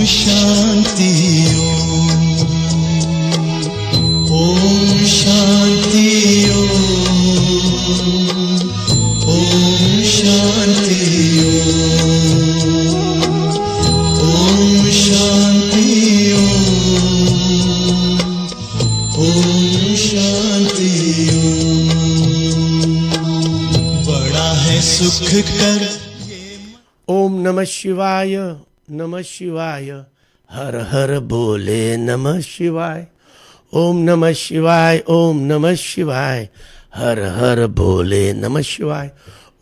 शांति ओम शांति ओम शांति ओम शांति ओम शांति बड़ा है सुख कर ओम नमः शिवाय हर हर बोले नमः शिवाय ओम नमः शिवाय हर हर बोले नमः शिवाय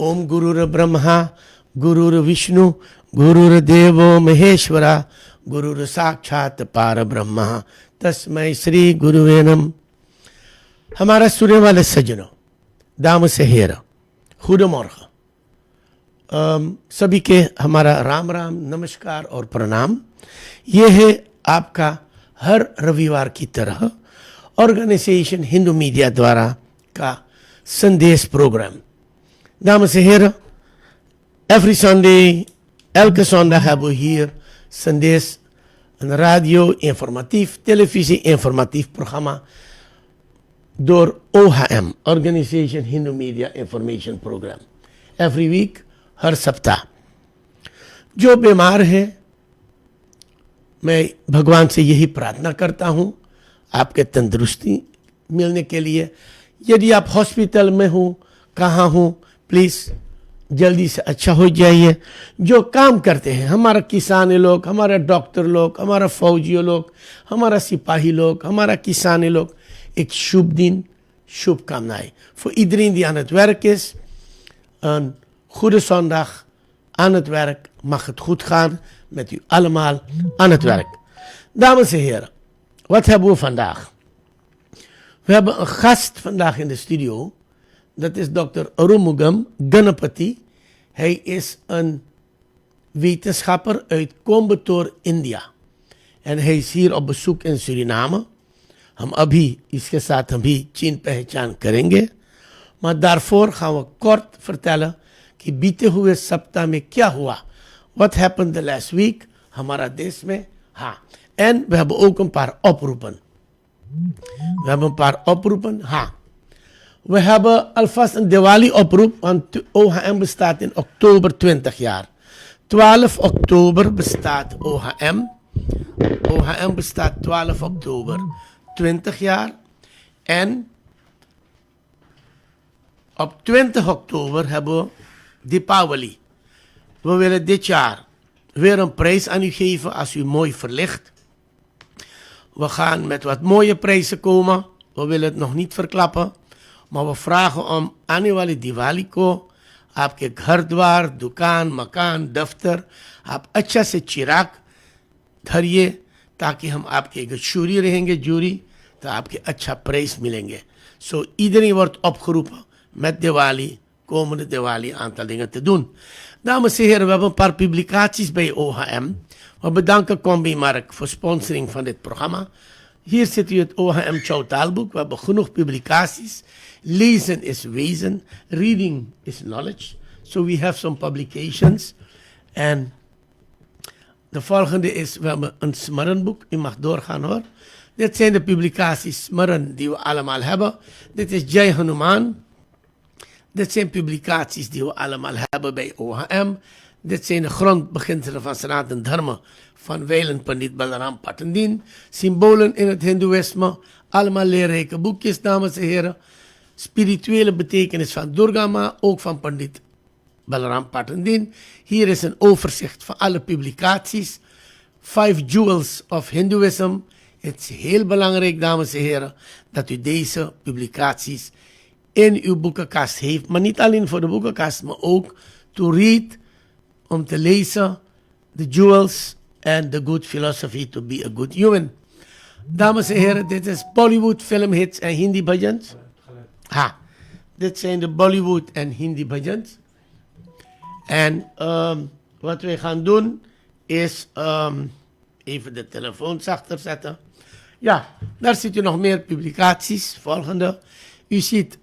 ओम गुरुर ब्रह्मा गुरुर विष्णु गुरुर देवो महेश्वरा गुरुर साक्षात पार ब्रह्मा तस्मै श्री गुरुवे नमः। हमारा सुनने वाले सज्जनों, दाम से हेरा goedemorgen। सभी के हमारा राम राम, नमस्कार और प्रणाम। ये है आपका हर रविवार की तरह ऑर्गेनाइजेशन हिंदू मीडिया द्वारा का संदेश programme. Dames en heren, every Sunday, elke zondag hebben we hier संदेश, een radio, informatief, televisie, informatief programma door OHM, Organization Hindu Media Information Program. Every week, हर सप्ताह। जो बीमार है, मैं भगवान से यही प्रार्थना करता हूँ आपके तंदुरुस्ती मिलने के लिए। यदि आप हॉस्पिटल में हो, कहाँ हो, प्लीज़ जल्दी से अच्छा हो जाइए। जो काम करते हैं, हमारा किसान लोग, हमारा डॉक्टर लोग, हमारा फौजी लोग, हमारा सिपाही लोग, हमारा किसान लोग, एक शुभ दिन, शुभकामनाएं। Voor iedereen die aan het werk is, een goede zondag aan het werk. Mag het goed gaan met u allemaal aan het werk. Dames en heren, wat hebben we vandaag? We hebben een gast vandaag in de studio. Dat is Dr. Arumugam Ganapati. Hij is een wetenschapper uit Coimbatore, India. En hij is hier op bezoek in Suriname. हम अभी इसके साथ हम भी चीन पहचान करेंगे, maar daarvoor gaan we kort vertellen कि बीते हुए सप्ताह में क्या हुआ. What happened the last week हमारा देश में. हाँ, en we hebben ook een paar oproepen. हाँ. We hebben alvast een Diwali oproep, want OHM bestaat in oktober 20 jaar. 12 oktober bestaat OHM. OHM bestaat 12 oktober 20 jaar. En op 20 oktober hebben we Deepavali. We willen dit jaar weer een prijs aan u geven als u mooi verlicht. We gaan met wat mooie prijzen komen. We willen het nog niet verklappen. Maar we vragen om आने वाली दिवाली को आपके घर द्वार, दुकान, मकान, दफ्तर आप अच्छा से चिराग धरिए, ताकि हम आपके गशूरी रहेंगे जूरी, तो आपके अच्छा प्राइस मिलेंगे. Zo iedereen wordt opgeroepen met Diwali, komende Diwali, aantal dingen te doen. Dames en heren, we hebben een paar publicaties bij OHM. We bedanken Combi Mark voor sponsoring van dit programma. Hier zit u het OHM Chow taalboek. We hebben genoeg publicaties. Lezen is wezen. Reading is knowledge. So we have some publications. En de volgende is, we hebben een smarrenboek. U mag doorgaan hoor. Dit zijn de publicaties smarren die we allemaal hebben. Dit is Jai Hanuman. Dit zijn publicaties die we allemaal hebben bij OHM. Dit zijn de grondbeginselen van Sanatan Dharma van Wijlen Pandit Balaram Patandin. Symbolen in het Hindoeïsme. Allemaal leerrijke boekjes, dames en heren. Spirituele betekenis van Durga Ma, ook van Pandit Balaram Patandin. Hier is een overzicht van alle publicaties. 5 Jewels of Hinduism. Het is heel belangrijk, dames en heren, dat u deze publicaties in uw boekenkast heeft. Maar niet alleen voor de boekenkast, maar ook to read, om te lezen, the jewels and the good philosophy to be a good human. Dames en heren, dit is Bollywood filmhits en Hindi bhajans. Dit zijn de Bollywood en Hindi bhajans. En wat wij gaan doen is even de telefoon zachter zetten. Ja, daar ziet u nog meer publicaties. Volgende. U ziet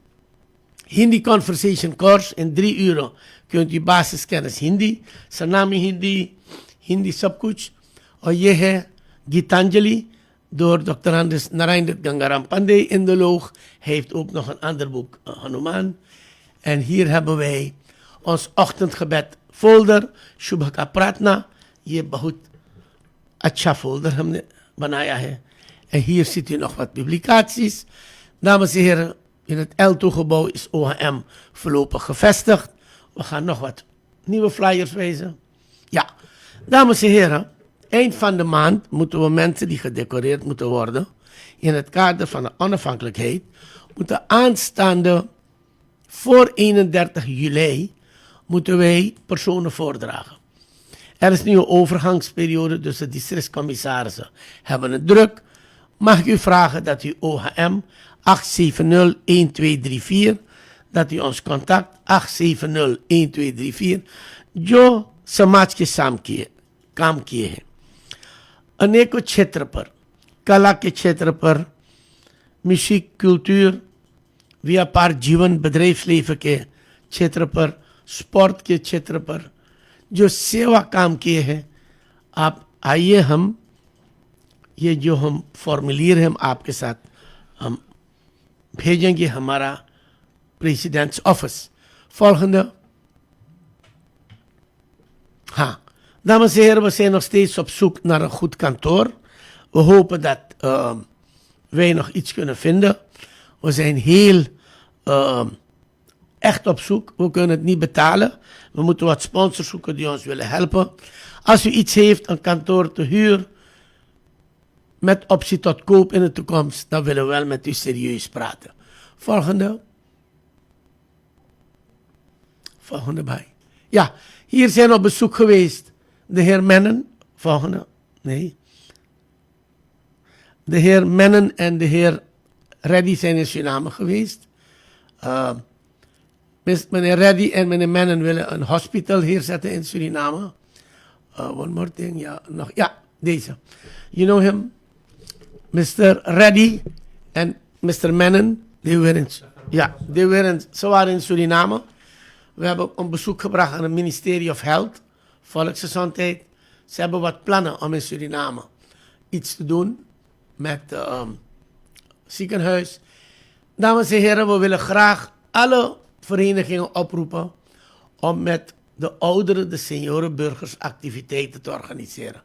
Hindi Conversation Course in 3 uur. Kunt u basiskennis Hindi, Suriname Hindi, Hindi सब कुछ. और ये है Gitanjali door Dr. Anders Narayana Gangaram Pandey in de loog. Hij heeft ook nog een ander boek, Hanuman. En hier hebben wij ons ochtendgebed folder, Shubhaka Pratna. Je bahut acha folder हमने बनाया है. En hier ziet u nog wat publicaties. Dames en heren, in het Elto-gebouw is OHM voorlopig gevestigd. We gaan nog wat nieuwe flyers wijzen. Ja, dames en heren, eind van de maand moeten we mensen die gedecoreerd moeten worden, in het kader van de onafhankelijkheid, moeten aanstaande voor 31 juli, moeten wij personen voordragen. Er is nu een overgangsperiode, dus de districtscommissarissen hebben het druk. Mag ik u vragen dat u OHM 870-1234, dat u ons contact 870-1234, जो समाज के काम किए हैं, अनेकों क्षेत्र पर, कला के क्षेत्र पर, म्यूजिक, कल्चर, व्यापार, जीवन, bedrijfsleven के क्षेत्र पर, स्पोर्ट के क्षेत्र पर जो सेवा काम किए हैं, आप आइए, हम ये जो हम फॉर्मुलियर हम आपके साथ हम भेजेंगे हमारा president's office. Volgende. Dames en heren, we zijn nog steeds op zoek naar een goed kantoor. We hopen dat wij nog iets kunnen vinden. We zijn heel echt op zoek. We kunnen het niet betalen. We moeten wat sponsors zoeken die ons willen helpen. Als u iets heeft, een kantoor te huur, met optie tot koop in de toekomst, dan willen we wel met u serieus praten. Volgende. Volgende bij. Ja, hier zijn op bezoek geweest de heer Mennen. Volgende. Nee. De heer Mennen en de heer Reddy zijn in Suriname geweest. Meneer Reddy en meneer Mennen willen een hospital hier zetten in Suriname. One more thing. Ja, nog. Ja, deze. You know him? Mr. Reddy en Mr. Mennen. Ze waren in Suriname. We hebben een bezoek gebracht aan het ministerie of Health, Volksgezondheid. Ze hebben wat plannen om in Suriname iets te doen met ziekenhuis. Dames en heren, we willen graag alle verenigingen oproepen om met de ouderen, de seniorenburgers, activiteiten te organiseren.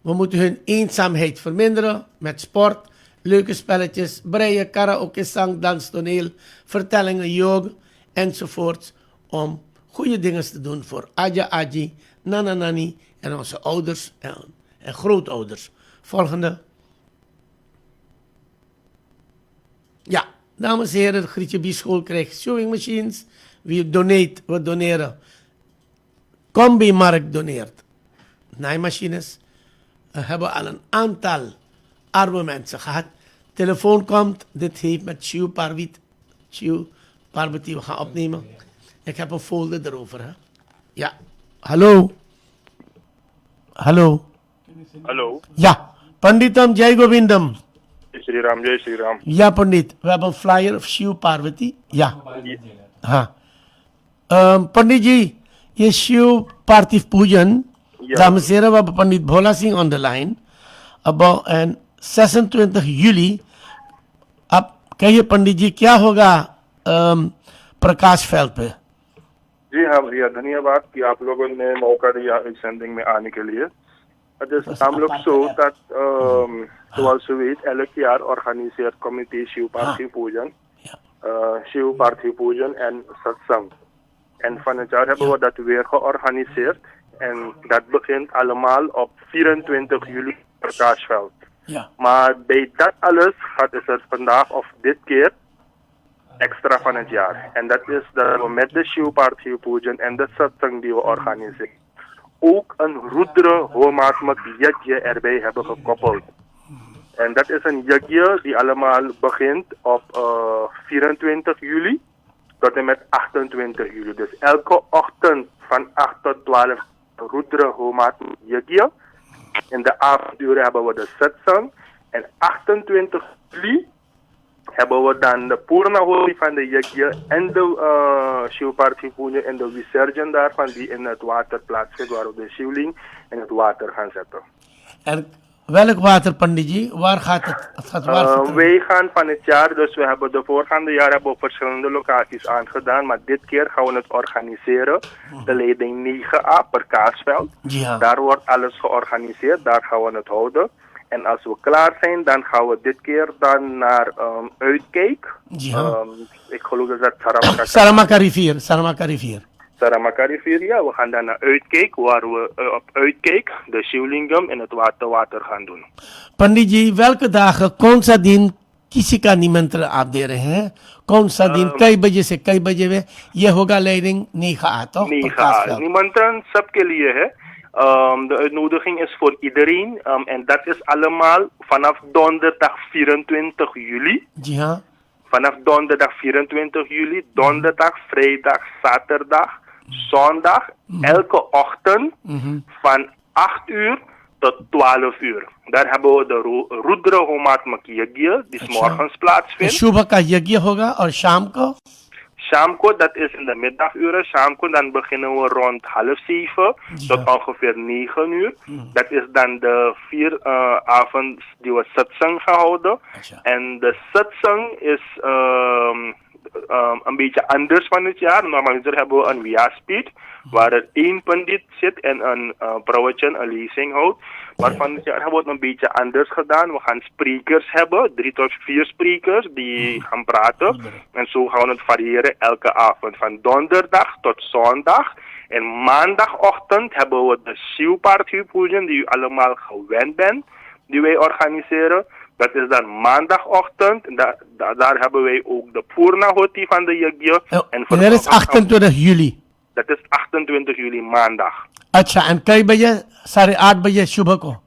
We moeten hun eenzaamheid verminderen met sport, leuke spelletjes, breien, karaoke, zang, dans, toneel, vertellingen, yoga enzovoorts. Om goede dingen te doen voor Aja Aji, Nana Nani en onze ouders en grootouders. Volgende. Ja, dames en heren, de Grietje Bieschool krijgt sewing machines. We doneren. Combi-markt doneert naaimachines. We hebben al een aantal arme mensen gehad. Telefoon komt, dit heeft met Chiu Parvati, we gaan opnemen. Ik heb een folder erover. Hè? Ja. Hallo. Hallo. Hallo. Ja. Panditam Jai Govindam. Jai Shri Ram, Jai Shri Ram. Ja, Pandit. We hebben een flyer of Shiv Parvati. Ja. हाँ. पंडित जी, ये शिव पार्थिव पूजन, dames en heren, we hebben Pandit Bhola Singh on the line. About 26 juli. आप कहिए पंडित जी, क्या होगा प्रकाश फैल पे? जी हाँ भैया, धन्यवाद कि आप लोगों ने मौका दिया इस सेंडिंग में आने के लिए. I'm look so that zoals u weet, elk jaar organiseert comité Shiv Parthiv Pujan, Shiv Parthiv Pujan en Satsang. En van het jaar hebben we dat weer georganiseerd. En dat begint allemaal op 24 juli per Kaarsveld. Ja. Maar bij dat alles is er vandaag of dit keer extra van het jaar. En dat is dat we met de Shiv Parthiv Pujan en de Satsang die we organiseren ook een Rudra Homatmak Yajna erbij hebben gekoppeld. En dat is een yajna die allemaal begint op 24 juli tot en met 28 juli. Dus elke ochtend van 8 tot 12 Rudra Homatmak Yajna. In de avonduren hebben we de satsang. En 28 juli hebben we dan de Purnaholi van de yajna en de Shiv Parthiv Pujan en de Visarjan daarvan die in het water plaatsvindt, waar we de shivling in het water gaan zetten. En welk water, Panditji? Waar gaat het gaat waar vertrekken? Wij gaan van het jaar, dus we hebben de voorgaande jaren hebben we op verschillende locaties aangedaan, maar dit keer gaan we het organiseren. De leiding 9A per Kaasveld. Ja. Daar wordt alles georganiseerd, daar gaan we het houden. En als we klaar zijn, dan gaan we dit keer dan naar Uitkijk. Ja. Ik geloof dat het Saramaka Saramaka rivier. Saramaka rivier, ja. We gaan dan naar Uitkijk, waar we op Uitkijk de Shivlingam in het water gaan doen. Panditji, welke dagen कौन सा दिन किसी का निमंत्रण आप दे रहे हैं? कौन सा दिन कई बजे से कई बजे में ये होगा leiding 9A toch? Nee, niemandran सबके लिए है. De uitnodiging is voor iedereen en dat is allemaal vanaf donderdag 24 juli. Ja. Vanaf donderdag 24 juli, donderdag, vrijdag, zaterdag, zondag, elke ochtend van 8 uur tot 12 uur. Daar hebben we de Rudra Homat Makiyagya, die 's morgens plaatsvindt. सुबह का यज्ञ होगा और शाम को? Shaam ko, dat is in de middaguren. Shaam ko, dan beginnen we rond 6:30 tot ongeveer 9 uur. Dat is dan de 4 avonds die we satsang gaan houden. En de satsang is een beetje anders van het jaar. Normaliter hebben we een vyaspeed, waar er 1 pandit zit en een pravachan, een lezing houdt. Maar van het jaar hebben we het een beetje anders gedaan. We gaan sprekers hebben, 3 tot 4 sprekers die gaan praten. En zo gaan we het variëren elke avond, van donderdag tot zondag. En maandagochtend hebben we de Shiv-Parthipujan, die u allemaal gewend bent, die wij organiseren. Dat is dan maandagochtend. Daar hebben wij ook de Purnahoti van de Yagya. En dat is 28 juli. Dat is 28 juli, maandag. अच्छा, en कई बजे? 8:30 बजे सुबह को?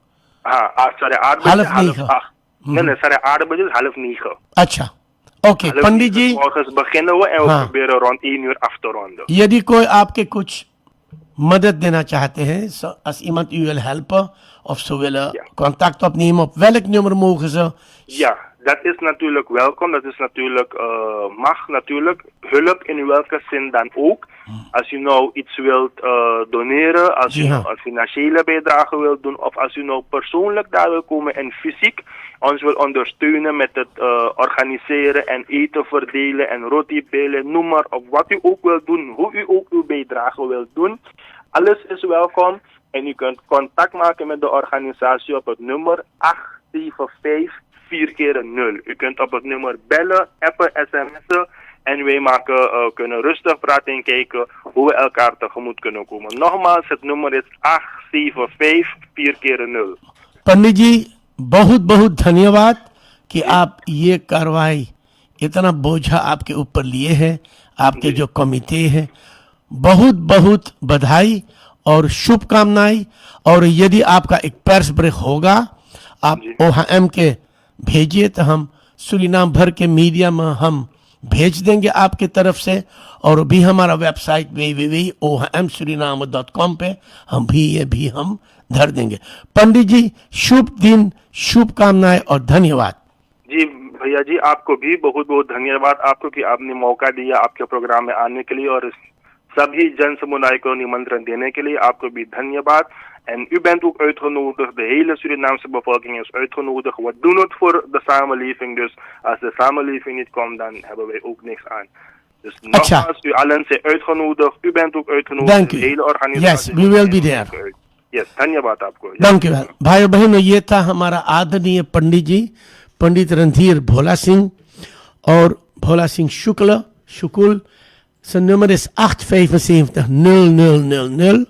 Sorry, 8 बजे, half 8. Nee, 8 बजे, half 9. अच्छा, okay. Pandit ji, morgens beginnen we en we proberen rond 1 uur af te ronden. यदि कोई आपके कुछ मदद देना चाहते हैं, als iemand u wil helpen of ze willen contact opnemen, op welk nummer mogen ze? Ja, dat is natuurlijk welkom. Dat is natuurlijk, mag natuurlijk. Hulp in welke zin dan ook. Als u nou iets wilt doneren, als u nou een financiële bijdrage wilt doen, of als u nou persoonlijk daar wil komen en fysiek ons wil ondersteunen met het organiseren en eten verdelen en roti belen, noem maar op wat u ook wilt doen, hoe u ook uw bijdrage wilt doen. Alles is welkom en u kunt contact maken met de organisatie op het nummer 875 4x0. U kunt op het nummer bellen, appen, sms'en en wij kunnen rustig praten en kijken hoe we elkaar tegemoet kunnen komen. Nogmaals, het nummer is 875 4x0. पंडित जी, बहुत बहुत धन्यवाद कि आप ये कार्रवाई इतना बोझा आपके ऊपर लिए हैं, आपके जो कमिटी है, बहुत बहुत बधाई और शुभकामनाएं। और यदि आपका एक प्रेस ब्रेक होगा, आप OHM के भेजिए तो हम सुरीनाम भर के मीडिया में हम भेज देंगे आपके तरफ से। और भी हमारा वेबसाइट www.ohmsuriname.com पे हम धर देंगे। पंडित जी, शुभ दिन, शुभकामनाएं और धन्यवाद। जी भैया जी, आपको भी बहुत बहुत धन्यवाद आपको कि आपने मौका दिया आपके प्रोग्राम में आने के लिए और सभी जन समुदाय को निमंत्रण देने के लिए आपको भी धन्यवाद. En u bent ook uitgenodigd, de hele Surinaamse bevolking is uitgenodigd. We doen het voor de samenleving, dus als de samenleving niet komt, dan hebben wij ook niks aan. Dus nogmaals, u allen zijn uitgenodigd, u bent ook uitgenodigd. Dank u. De hele organisatie. Yes, we will be there. Yes, धन्यवाद आपको. Dank u wel. भाइयों बहनों, ये था हमारा आदरणीय पंडित जी, पंडित रणधीर भोला सिंह और भोला सिंह शुक्ल. Zijn nummer is 875 0000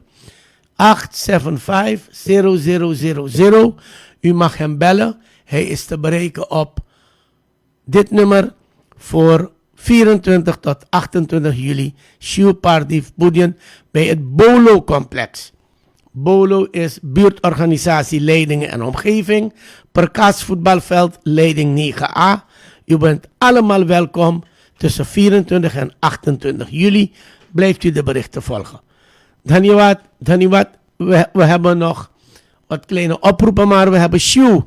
875 0000. U mag hem bellen. Hij is te bereiken op dit nummer voor 24 tot 28 juli. Shiv-Party Budien bij het Bolo-complex. Bolo is buurtorganisatie Leidingen en Omgeving. Perkaas voetbalveld Leiding 9A. U bent allemaal welkom. Tussen 24 en 28 juli blijft u de berichten volgen. Dhanyawad. We hebben nog wat kleine oproepen, maar we hebben Shiv.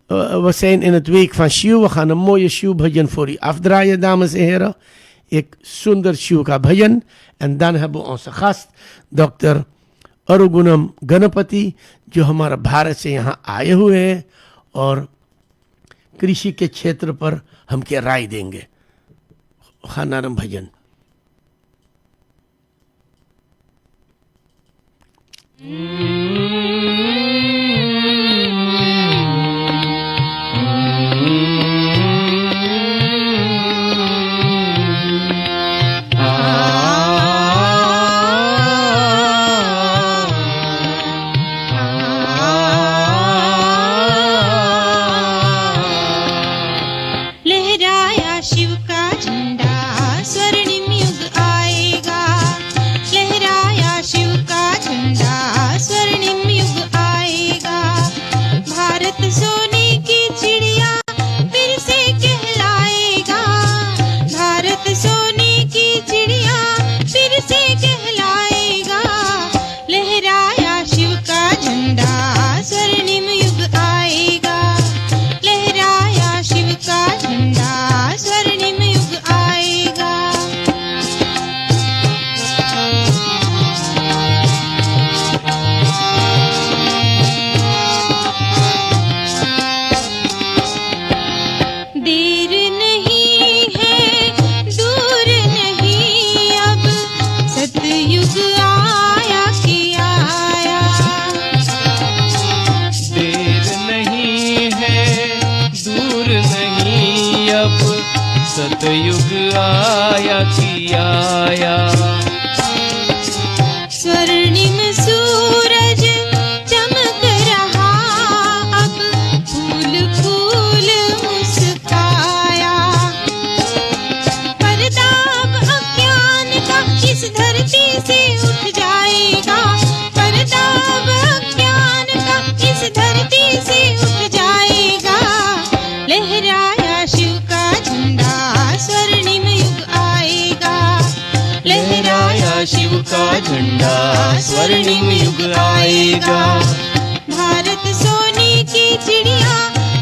We zijn in het week van Shiv. We gaan een mooie Shiv bhajan voor u afdraaien, dames en heren. Ik Sundar Shiv ka bhajan. En dan hebben we onze gast, Dr. अरुगुणम Ganpati जो हमारा भारत से यहाँ आए हुए हैं और कृषि के क्षेत्र पर हमके राय देंगे। खानारम भजन। सतयुग आया कि आया। स्वर्णिम सूरज चमक रहा, अब फूल फूल मुस्काया। परताप अज्ञान का इस धरती से उठ जाएगा, परताप अज्ञान का इस धरती से उठ जाएगा। लहराया शिव का झंडा, स्वर्णिम युग आएगा। लहराया शिव का झंडा, स्वर्णिम युग आएगा। भारत सोने की चिड़िया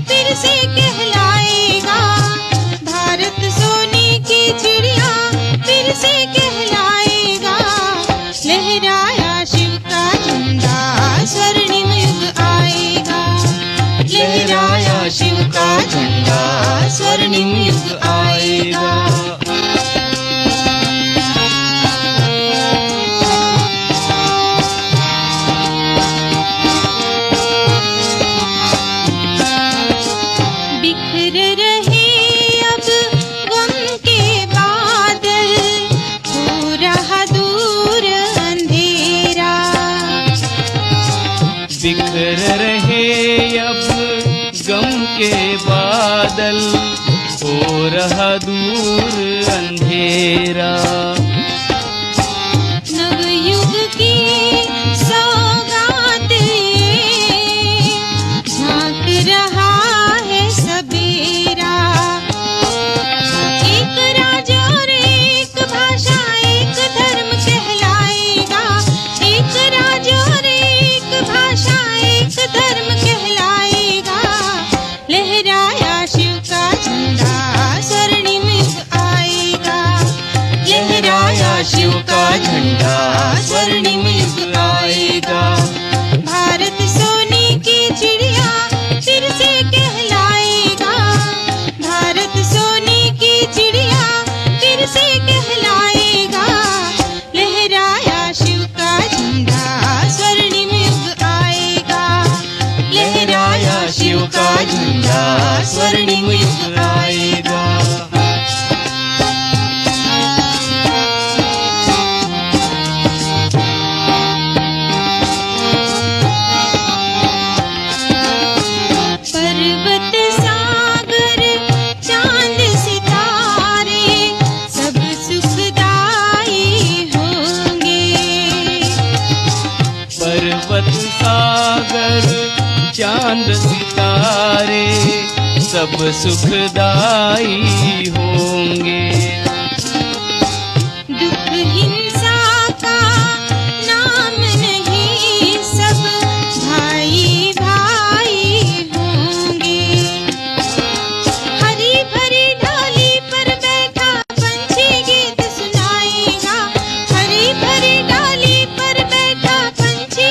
फिर से कहलाएगा, भारत सोने की चिड़िया फिर से कहलाएगा। लहराया शिव का झंडा, स्वर्णिम युग आएगा। लहराया शिव का झंडा, स्वर्णिम युग आएगा। बिखर रहे अब गम के बादल, हो रहा दूर अंधेरा। बिखर रहे अब गम के बादल, हो रहा दूर अंधेरा। नवयुग की सौगात ये झांक रहा है सबेरा। एक राज और एक भाषा एक धर्म कहलाएगा, एक राज और एक भाषा एक धर्म कहलाएगा। लहराया शिव का झंडा, स्वर्णिम युग आएगा। लहराया शिव का झंडा, स्वर्णिम युग आएगा। भारत सोने की चिड़िया फिर से कहलाएगा, भारत सोने की चिड़िया फिर से कहलाएगा। लहराया शिव का झंडा, स्वर्णिम युग आएगा। लहराया शिव का झंडा, स्वर्णिम युग आएगा। पर्वत सागर चांद सितारे सब सुखदाई होंगे। पर्वत सागर चांद सितारे सब सुखदाई होंगे। दुख हिंसा का नाम नहीं, सब भाई भाई होंगे। हरी भरी डाली पर बैठा पंछी गीत सुनाएगा, हरी भरी डाली पर बैठा पंछी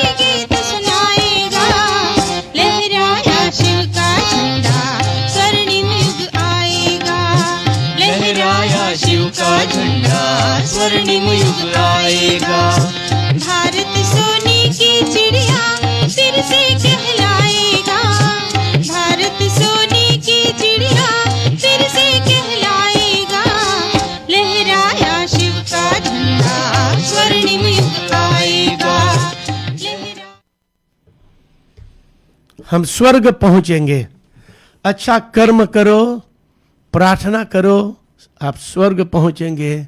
स्वर्णिम युग आएगा। भारत सोने की चिड़िया फिर से कहलाएगा। भारत सोने की चिड़िया फिर से कहलाएगा। लहराया शिव का झंडा स्वर्णिम युग आएगा। हम स्वर्ग पहुंचेंगे। अच्छा कर्म करो, प्रार्थना करो, आप स्वर्ग पहुंचेंगे।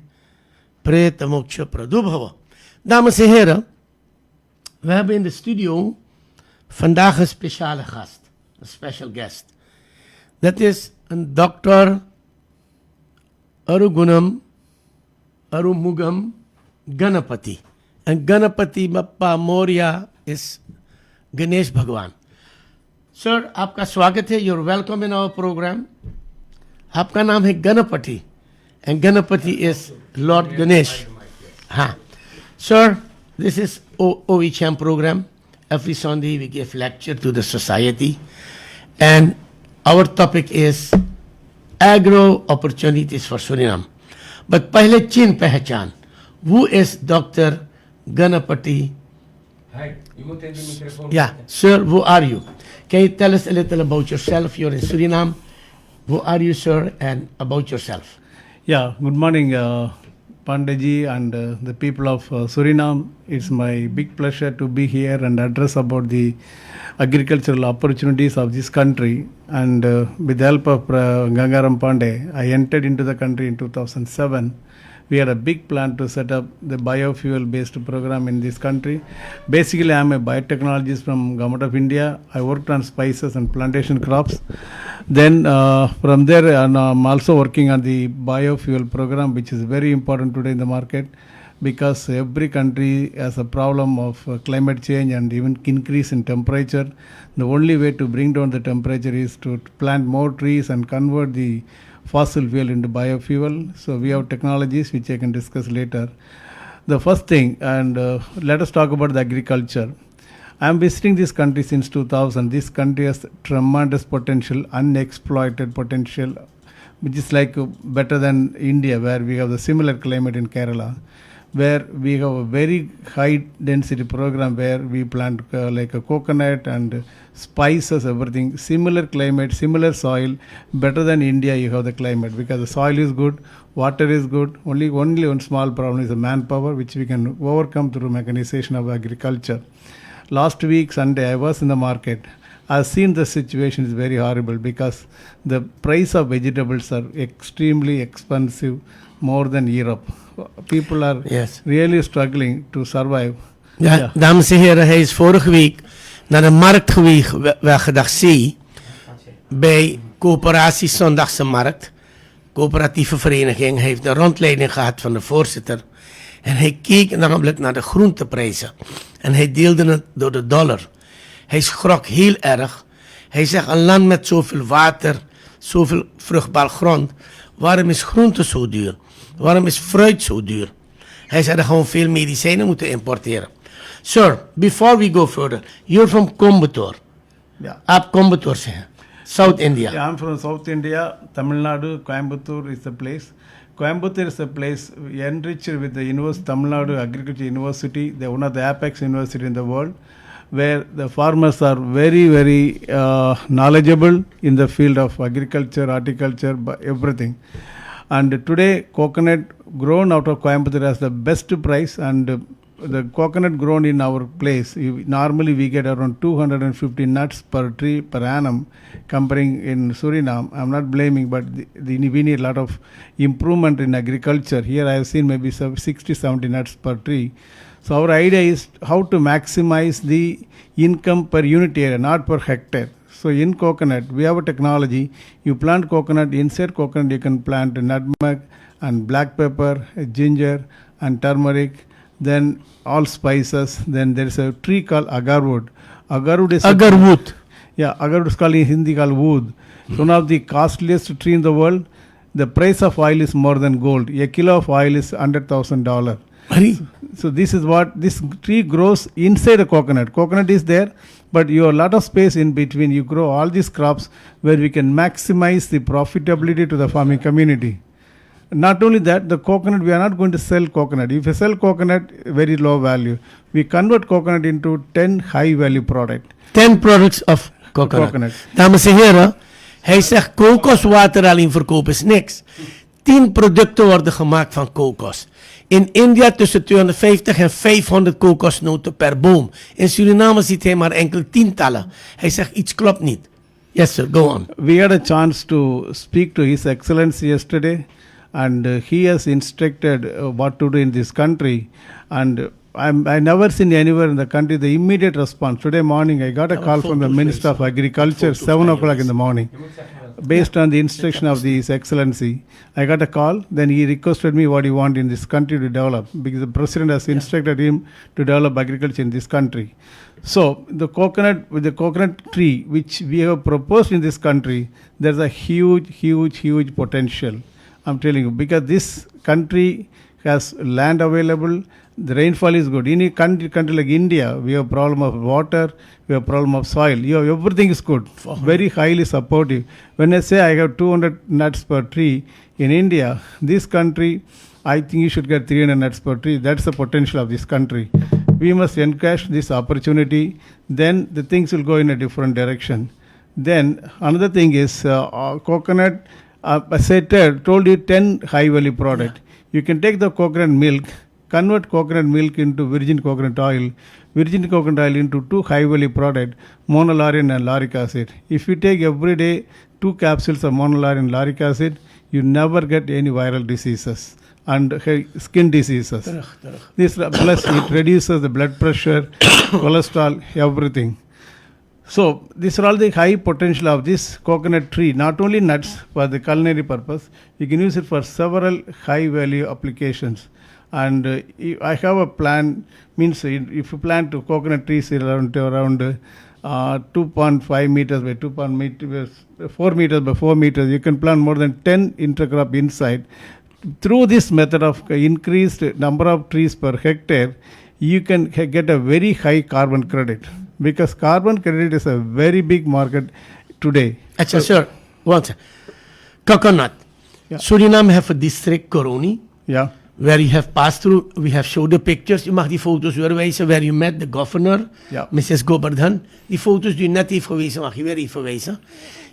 Preet moksha pradubhava. Dames en heren, we hebben in de studio vandaag een speciale gast, een special guest. Dat is een dokter Arumugam Ganapati. En Ganapati Bappa Moria is Ganesh Bhagwan. Sir, आपका स्वागत है. You're welcome in our program. आपका नाम है Ganpati. And Ganapati is Lord Ganesh. Sir, this is OECHM program. Every Sunday we give lecture to the society. And our topic is agro opportunities for Suriname. But पहले चिन्ह पहचान. Who is Dr. Ganapati? Hi, you want to take the microphone? Yeah, sir, who are you? Can you tell us a little about yourself? You're in Suriname. Who are you, sir, and about yourself? Yeah, good morning, Pandaji and the people of Suriname. It's my big pleasure to be here and address about the agricultural opportunities of this country. And with the help of Gangaram Pandey, I entered into the country in 2007. We had a big plan to set up the biofuel-based program in this country. Basically, I am a biotechnologist from Government of India. I worked on spices and plantation crops. Then from there, I'm also working on the biofuel program, which is very important today in the market because every country has a problem of climate change and even increase in temperature. The only way to bring down the temperature is to plant more trees and convert the fossil fuel into biofuel. So we have technologies which I can discuss later. The first thing, and let us talk about the agriculture. I am visiting this country since 2000. This country has tremendous potential, unexploited potential, which is like better than India, where we have the similar climate in Kerala, where we have a very high density program where we plant like a coconut and spices, everything. Similar climate, similar soil, better than India you have the climate because the soil is good, water is good. Only one small problem is the manpower, which we can overcome through mechanization of agriculture. Last week, Sunday, I was in the market. I've seen the situation is very horrible because the price of vegetables are extremely expensive, more than Europe. People are really struggling to survive. Ja, dames en heren, hij is vorige week naar de markt geweest, weggedacht C, bij Coöperatie Zondagse Markt, coöperatieve vereniging. Hij heeft een rondleiding gehad van de voorzitter. En hij keek namelijk naar de groenteprijzen. En hij deelde het door de dollar. Hij schrok heel erg. Hij zegt, een land met zoveel water, zoveel vruchtbaar grond, waarom is groente zo duur? Waarom is fruit zo duur? Hij zei dat gewoon veel medicijnen moeten importeren. Sir, before we go further, you're from Coimbatore. Yeah. आप Coimbatore से हैं, South India. Yeah, I'm from South India. Tamil Nadu, Coimbatore is the place. Coimbatore is a place enriched with the Tamil Nadu Agriculture University, one of the apex university in the world, where the farmers are very, very knowledgeable in the field of agriculture, horticulture, everything. And today, coconut grown out of Coimbatore has the best price, and the coconut grown in our place, normally we get around 250 nuts per tree per annum. Comparing in Suriname, I'm not blaming, but we need a lot of improvement in agriculture. Here I have seen maybe 60-70 nuts per tree. So our idea is how to maximize the income per unit area, not per hectare. So in coconut, we have a technology. You plant coconut, inside coconut you can plant nutmeg and black pepper, ginger and turmeric, then all spices. Then there is a tree called agarwood. Agarwood is Agarwood. Agarwood is called in Hindi called wood. It's one of the costliest tree in the world. The price of oil is more than gold. A kilo of oil is $100,000. So this is what this tree grows inside a coconut. Coconut is there, but you have a lot of space in between. You grow all these crops where we can maximize the profitability to the farming community. Not only that, the coconut, we are not going to sell coconut. If you sell coconut, very low value. We convert coconut into 10 high value product. 10 products of coconut. Dames en heren, hij zegt kokoswater alleen verkopen is niks. 10 producten worden gemaakt van kokos. In India tussen 250 en 500 kokosnoten per boom. In Suriname ziet hij maar enkele tientallen. Hij zegt iets klopt niet. Yes sir, go on. We had a chance to speak to His Excellency yesterday, and he has instructed what to do in this country. And I never seen anywhere in the country the immediate response. Today morning I got a call from the Minister of Agriculture, 7 o'clock in the morning. Based on the instruction of His Excellency, I got a call. Then he requested me what he want in this country to develop, because the President has instructed him to develop agriculture in this country. So the coconut, with the coconut tree which we have proposed in this country, there's a huge potential. I'm telling you, because this country has land available, the rainfall is good. In a country like India, we have problem of water, we have problem of soil. Everything is good, very highly supportive. When I say I have 200 nuts per tree in India, this country, I think you should get 300 nuts per tree. That's the potential of this country. We must encash this opportunity. Then the things will go in a different direction. Then another thing is coconut. As I told you, 10 high value product. Yeah. You can take the coconut milk, convert coconut milk into virgin coconut oil into 2 high value product, monolaurin and lauric acid. If you take every day 2 capsules of monolaurin and lauric acid, you never get any viral diseases and skin diseases. This plus it reduces the blood pressure, cholesterol, everything. So these are all the high potential of this coconut tree. Not only nuts for the culinary purpose, you can use it for several high value applications. And I have a plan, means if you plant coconut trees around 2.5 meters by 2 meters, 4 meters by 4 meters, you can plant more than 10 intercrop inside. Through this method of increased number of trees per hectare, you can get a very high carbon credit, because carbon credit is a very big market today. Actually, sir, one second. Coconut. Yeah. Suriname have a district, Coroni. Yeah. Where you have passed through, we have showed the pictures. Je mag die foto's weer wijzen, where you met the governor, Mrs. Gobardhan. Die foto's die u net heeft gewezen, mag je weer even wijzen.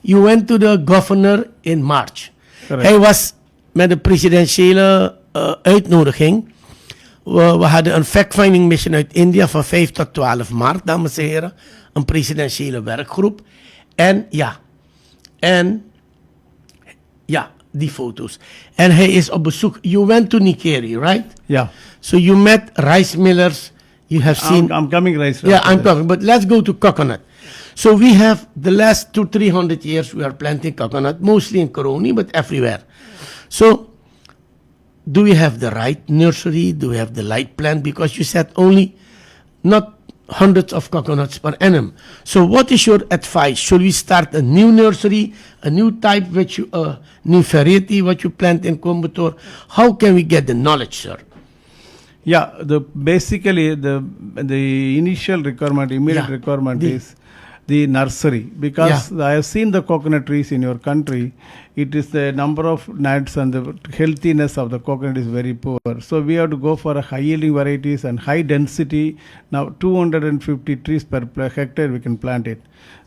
You went to the governor in March. Correct. Hij was met de presidentiële uitnodiging. We hadden een fact-finding mission uit India van 5 tot 12 maart, dames en heren. Een presidentiële werkgroep. En die foto's. En hij is op bezoek. You went to Nikeri, right? Yeah. So you met rice millers. You have seen. I'm coming rice. Yeah, I'm talking. But let's go to coconut. So we have the last 200-300 years we are planting coconut, mostly in Coroni, but everywhere. So do we have the right nursery? Do we have the right plant? Because you said only not hundreds of coconuts per annum. So what is your advice? Should we start a new nursery, a new type, new variety, what you plant in Coimbatore? How can we get the knowledge, sir? Yeah, basically the initial requirement, immediate requirement is the nursery, because I have seen the coconut trees in your country. It is the number of nuts and the healthiness of the coconut is very poor. So we have to go for a high yielding varieties and high density. Now 250 trees per hectare we can plant it.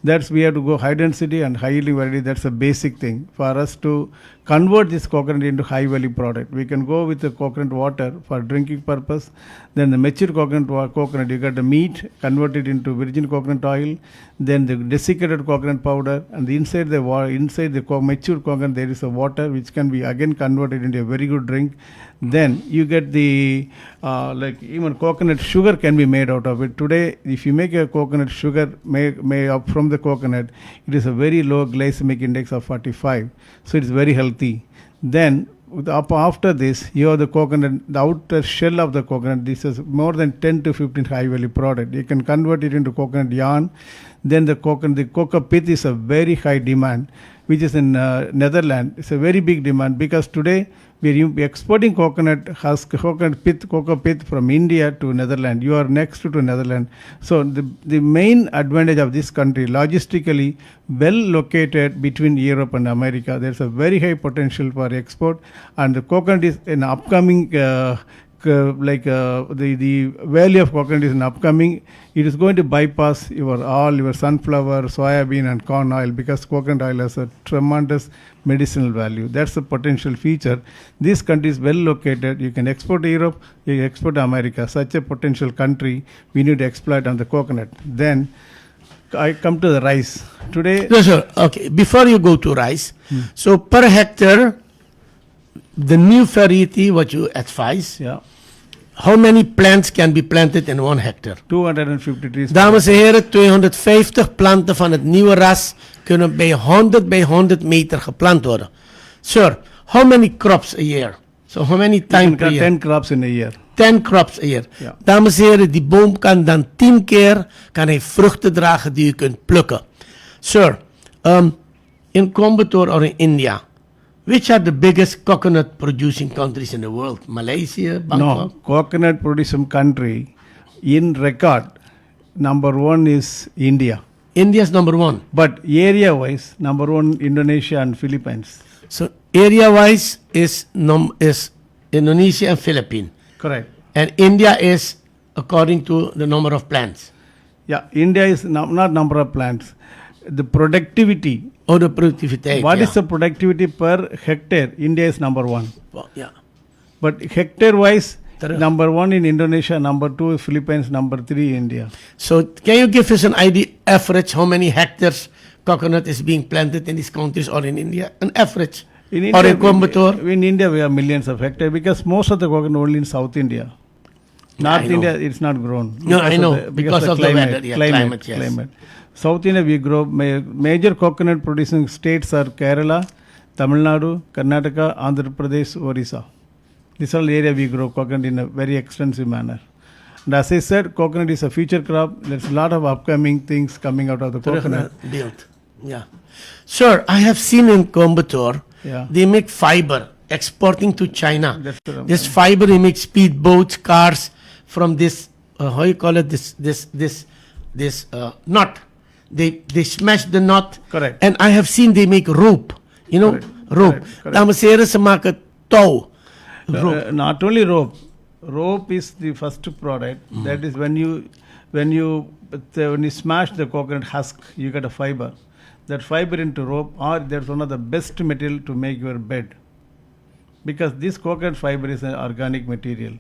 That's we have to go high density and high yielding variety. That's a basic thing for us to convert this coconut into high value product. We can go with the coconut water for drinking purpose. Then the mature coconut, you get the meat, convert it into virgin coconut oil. Then the desiccated coconut powder, and inside the mature coconut there is a water which can be again converted into a very good drink. Then you get the like even coconut sugar can be made out of it. Today, if you make a coconut sugar made up from the coconut, it is a very low glycemic index of 45, so it's very healthy. Then after this, you have the coconut, the outer shell of the coconut. This is more than 10 to 15 high value product. You can convert it into coconut yarn. Then the cocoa pith is a very high demand, which is in Netherlands. It's a very big demand, because today we're exporting coconut husk, cocoa pith from India to Netherlands. You are next to Netherlands. So the main advantage of this country, logistically well located between Europe and America, there's a very high potential for export, and the coconut is an upcoming the value of coconut is an upcoming. It is going to bypass your sunflower, soybean and corn oil, because coconut oil has a tremendous medicinal value. That's the potential feature. This country is well located. You can export to Europe, you can export to America. Such a potential country we need to exploit on the coconut. Then I come to the rice. Today... No, sir. Okay, before you go to rice, so per hectare, the new variety, what you advise, Yeah. how many plants can be planted in 1 hectare? 250 trees. Dames en heren, 250 planten van het nieuwe ras kunnen bij 100 meter geplant worden. Sir, how many crops a year? So how many You times can per cut year? 10 crops in a year. 10 crops a year. Ja. Dames en heren, die boom kan dan 10 keer kan hij vruchten dragen die u kunt plukken. Sir, in Coimbatore or in India, which are the biggest coconut producing countries in the world? Malaysia, Bangkok? No, coconut producing country in record, number 1 is India. India is number 1. But area wise, number 1 Indonesia and Philippines. So area wise is Indonesia and Philippines. Correct. And India is according to the number of plants. Yeah, India is not number of plants. The productivity. Or the productivity. What is the productivity per hectare? India is number 1. Well, yeah. But hectare wise, Correct. number 1 in Indonesia, number 2 is Philippines, number 3 India. So can you give us an idea, average, how many hectares coconut is being planted in these countries or in India? An average. In Or India, in Coimbatore? in India, we have millions of hectares, because most of the coconut only in South India. North I know. India, it's not grown. No, I know, Because because of the weather, yeah, climate, yes. climate. South India, we grow, major coconut producing states are Kerala, Tamil Nadu, Karnataka, Andhra Pradesh, Orissa. These are the area we grow coconut in a very extensive manner. And as I said, coconut is a future crop. There's a lot of upcoming things coming out of the coconut. Built. Yeah. Sir, I have seen in Coimbatore, Yeah. they make fiber exporting to China. That's what I'm This saying. fiber, they make speedboats, cars from this, how you call it, this knot. They smash the knot. Correct. And I have seen they make rope. You know, Correct. rope. Correct. Dames en heren, ze maken touw. Rope. Not only rope. Rope is the first product. That is when you smash the coconut husk, you get a fiber. That fiber into rope, or that's one of the best material to make your bed. Because this coconut fiber is an organic material.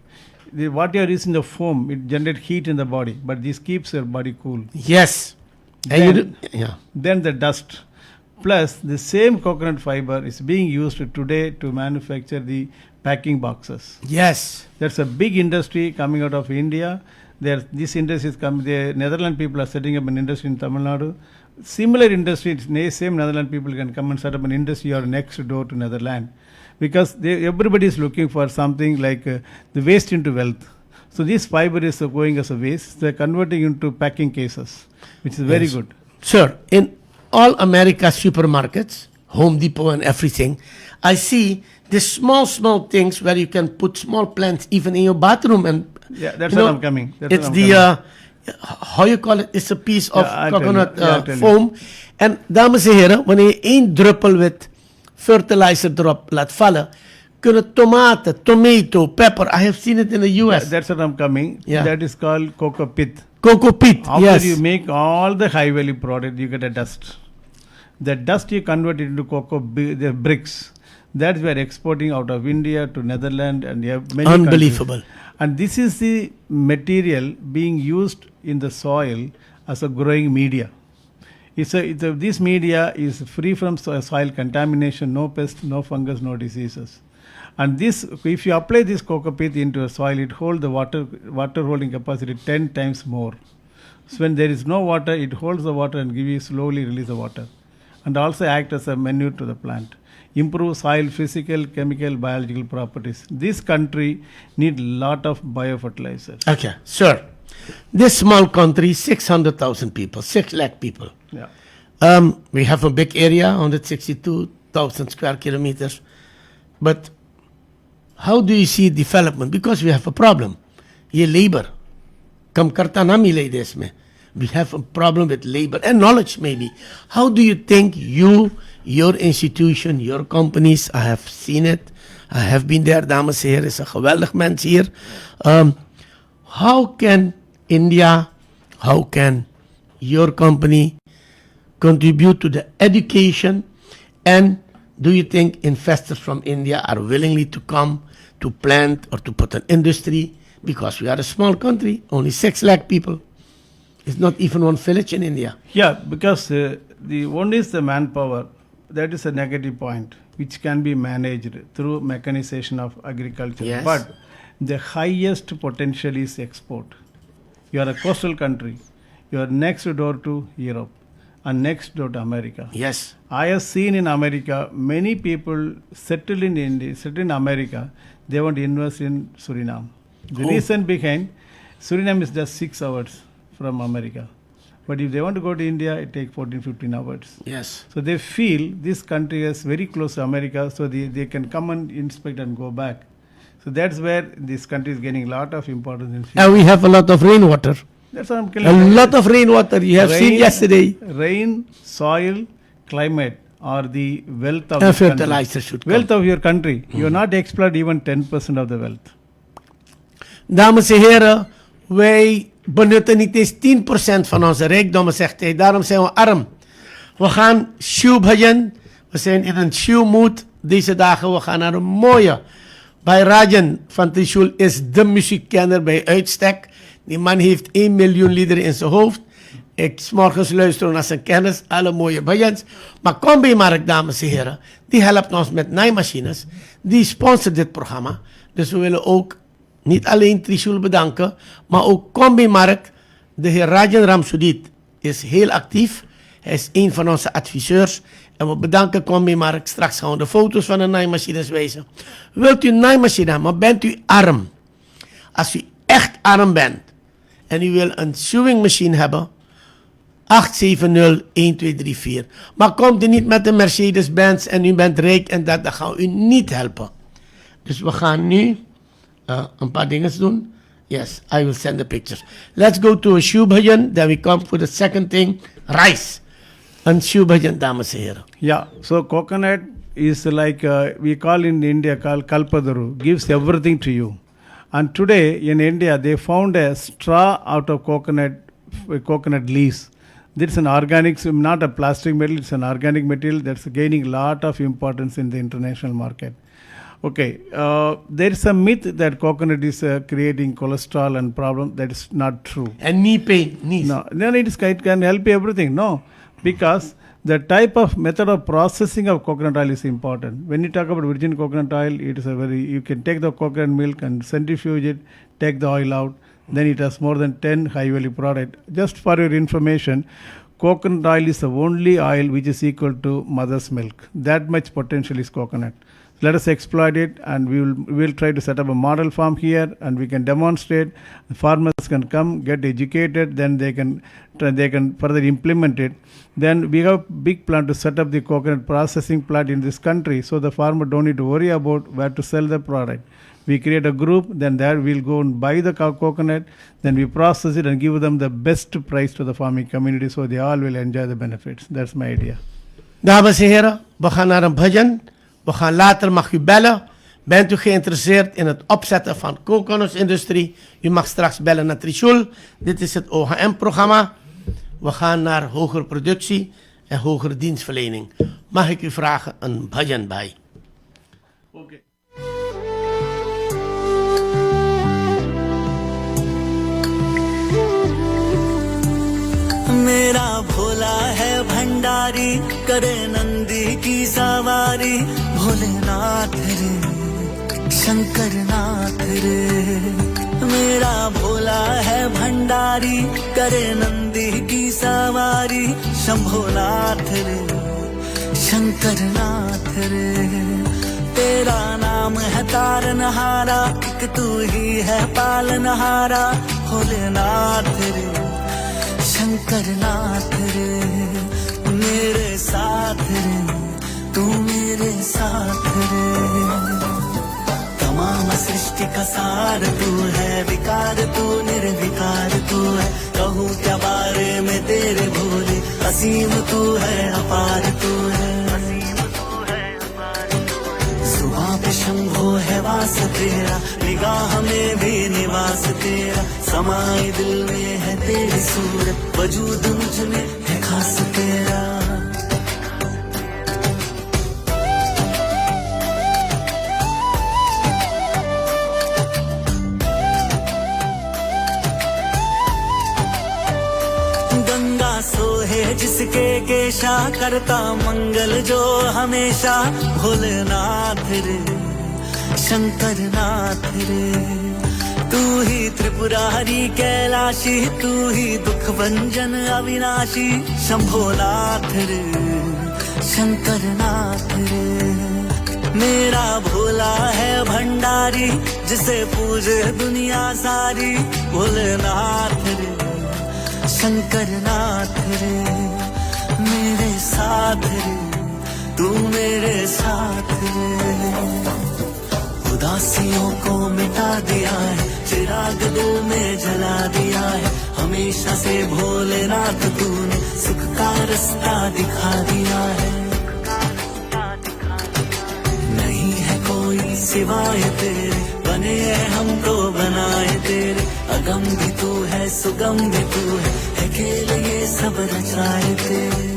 What you are using the foam, it generates heat in the body, but this keeps your body cool. Yes. And you Then- yeah. Then the dust. Plus, the same coconut fiber is being used today to manufacture the packing boxes. Yes. There's a big industry coming out of India. This industry is coming. The Netherlands people are setting up an industry in Tamil Nadu. Similar industry, same Netherlands people can come and set up an industry or next door to Netherlands, because everybody is looking for something like the waste into wealth. So this fiber is going as a waste. They're converting into packing cases, which is very Yes. good. Sir, in all America supermarkets, Home Depot and everything, I see the small things where you can put small plants even in your bathroom. And Yeah, that's you what know, I'm coming. it's how you call it? It's a piece of Yeah, I'll tell coconut you. Yeah, I'll tell you. foam. En dames en heren, wanneer je 1 druppel wit fertilizer erop laat vallen, kunnen tomaten, tomato, pepper. I have seen it in the US. That's what I'm coming. Yeah. That is called cocoa pith. Cocoa peat. After Yes. you make all the high value product, you get a dust. The dust you convert it into the bricks. That's where exporting out of India to Netherlands and you have many Unbelievable. countries. And this is the material being used in the soil as a growing media. This media is free from soil contamination, no pest, no fungus, no diseases. And this, if you apply this cocoa pith into a soil, it holds the water holding capacity 10 times more. So when there is no water, it holds the water and slowly release the water. And also act as a manure to the plant. Improve soil physical, chemical, biological properties. This country need lot of biofertilizers. Okay, sir. This small country, 600,000 people, 6 lakh people. Yeah. We have a big area, 162,000 square kilometers. But how do you see development? Because we have a problem. ये labor कम करता ना मिले देश में. We have a problem with labor and knowledge maybe. How do you think your institution, your companies, I have seen it, I have been there, dames en heren, is een geweldig mens hier. How can India, how can your company contribute to the education, and do you think investors from India are willingly to come to plant or to put an industry? Because we are a small country, only 6 lakh people. It's not even one village in India. Yeah, because the one is the manpower. That is a negative point, which can be managed through mechanization of agriculture. Yes. But the highest potential is export. You are a coastal country. You are next door to Europe and next door to America. Yes. I have seen in America, many people settle in India, settle in America, they want to invest in Suriname. The reason behind, Suriname is just 6 hours from America. But if they want to go to India, it takes 14-15 hours. Yes. So they feel this country is very close to America, so they can come and inspect and go back. So that's where this country is gaining a lot of importance in future. And we have a lot of rainwater. That's what I'm A telling you. lot of rainwater. You have seen yesterday. Rain, soil, climate are the wealth of And this country. fertilizer should come. Wealth of your country. You are not explored even 10% of the wealth. Dames en heren, wij benutten niet eens 10% van onze rijkdommen, zegt hij. Daarom zijn we arm. We gaan shoebhajan. We zijn in een shoemood deze dagen. We gaan naar een mooie. Bij Rajan van Trishul is de muziekkenner bij uitstek. Die man heeft 1 miljoen liederen in zijn hoofd. Ik 's morgens luister naar zijn kennis, alle mooie bajans. Maar Combi-markt, dames en heren, die helpt ons met naaimachines. Die sponsort dit programma. Dus we willen ook niet alleen Trishul bedanken, maar ook Combi-markt. De heer Rajan Ramsudit is heel actief. Hij is een van onze adviseurs. En we bedanken Combi-markt. Straks gaan we de foto's van de naaimachines wijzen. Wilt u een naaimachine hebben, maar bent u arm? Als u echt arm bent en u wil een sewing machine hebben, 870-1234. Maar komt u niet met een Mercedes-Benz en u bent rijk en dat gaan we u niet helpen. Dus we gaan nu een paar dingen doen. Yes, I will send the pictures. Let's go to a shoe bhajan. Then we come for the second thing, rice. Een shoe bhajan, dames en heren. Yeah, so coconut is like, we call in India, called Kalpadaru, gives everything to you. And today in India, they found a straw out of coconut leaves. This is an organic, not a plastic material, it's an organic material that's gaining a lot of importance in the international market. Okay, there is a myth that coconut is creating cholesterol and problem. That is not true. And knee pain, knees. No, it can help you everything. No, because the type of method of processing of coconut oil is important. When you talk about virgin coconut oil, it is you can take the coconut milk and centrifuge it, take the oil out, then it has more than 10 high value products. Just for your information, coconut oil is the only oil which is equal to mother's milk. That much potential is coconut. Let us exploit it, and we will try to set up a model farm here, and we can demonstrate. The farmers can come, get educated, then they can further implement it. Then we have big plan to set up the coconut processing plant in this country, so the farmer don't need to worry about where to sell the product. We create a group, then there we'll go and buy the coconut, then we process it and give them the best price to the farming community, so they all will enjoy the benefits. That's my idea. Dames en heren, we gaan naar een bhajan. We gaan later, mag u bellen. Bent u geïnteresseerd in het opzetten van kokosindustrie? U mag straks bellen naar Trishul. Dit is het OHM-programma. We gaan naar hogere productie en hogere dienstverlening. Mag ik u vragen een bhajan bij? Oké. मेरा भोला है भंडारी करे नंदी की सवारी भोलेनाथ रे शंकर नाथ रे मेरा भोला है भंडारी करे नंदी की सवारी शंभोनाथ रे शंकर नाथ रे तेरा नाम है तारनहारा एक तू ही है पालनहारा भोलेनाथ रे शंकर नाथ रे मेरे साथ रे तू मेरे साथ रे तमाम तू है, अपार तू है, सुबह पे शंभो है वास तेरा, निगाह में भी निवास तेरा, समाए दिल में है तेरी सूरत, वजूद मुझ में है खास तेरा। गंगा सोहे जिसके केशा, करता मंगल जो हमेशा, भोलेनाथ रे शंकर नाथ रे, तू ही त्रिपुरारी कैलाशी, तू ही दुख भंजन अविनाशी, शंभोनाथ रे शंकर नाथ रे। मेरा भोला है भंडारी, जिसे पूजे दुनिया सारी, भोलेनाथ रे शंकर नाथ रे। मेरे साथ रे तू मेरे साथ रे, उदासियों को मिटा दिया है, चिराग दिल में जला दिया है, हमेशा से भोलेनाथ तूने सुख का रास्ता दिखा दिया है। नहीं है कोई सिवाय तेरे, बने हैं हम तो बनाए तेरे, अगम भी तू है सुगम भी तू है खेल ये सब रचाए तेरे।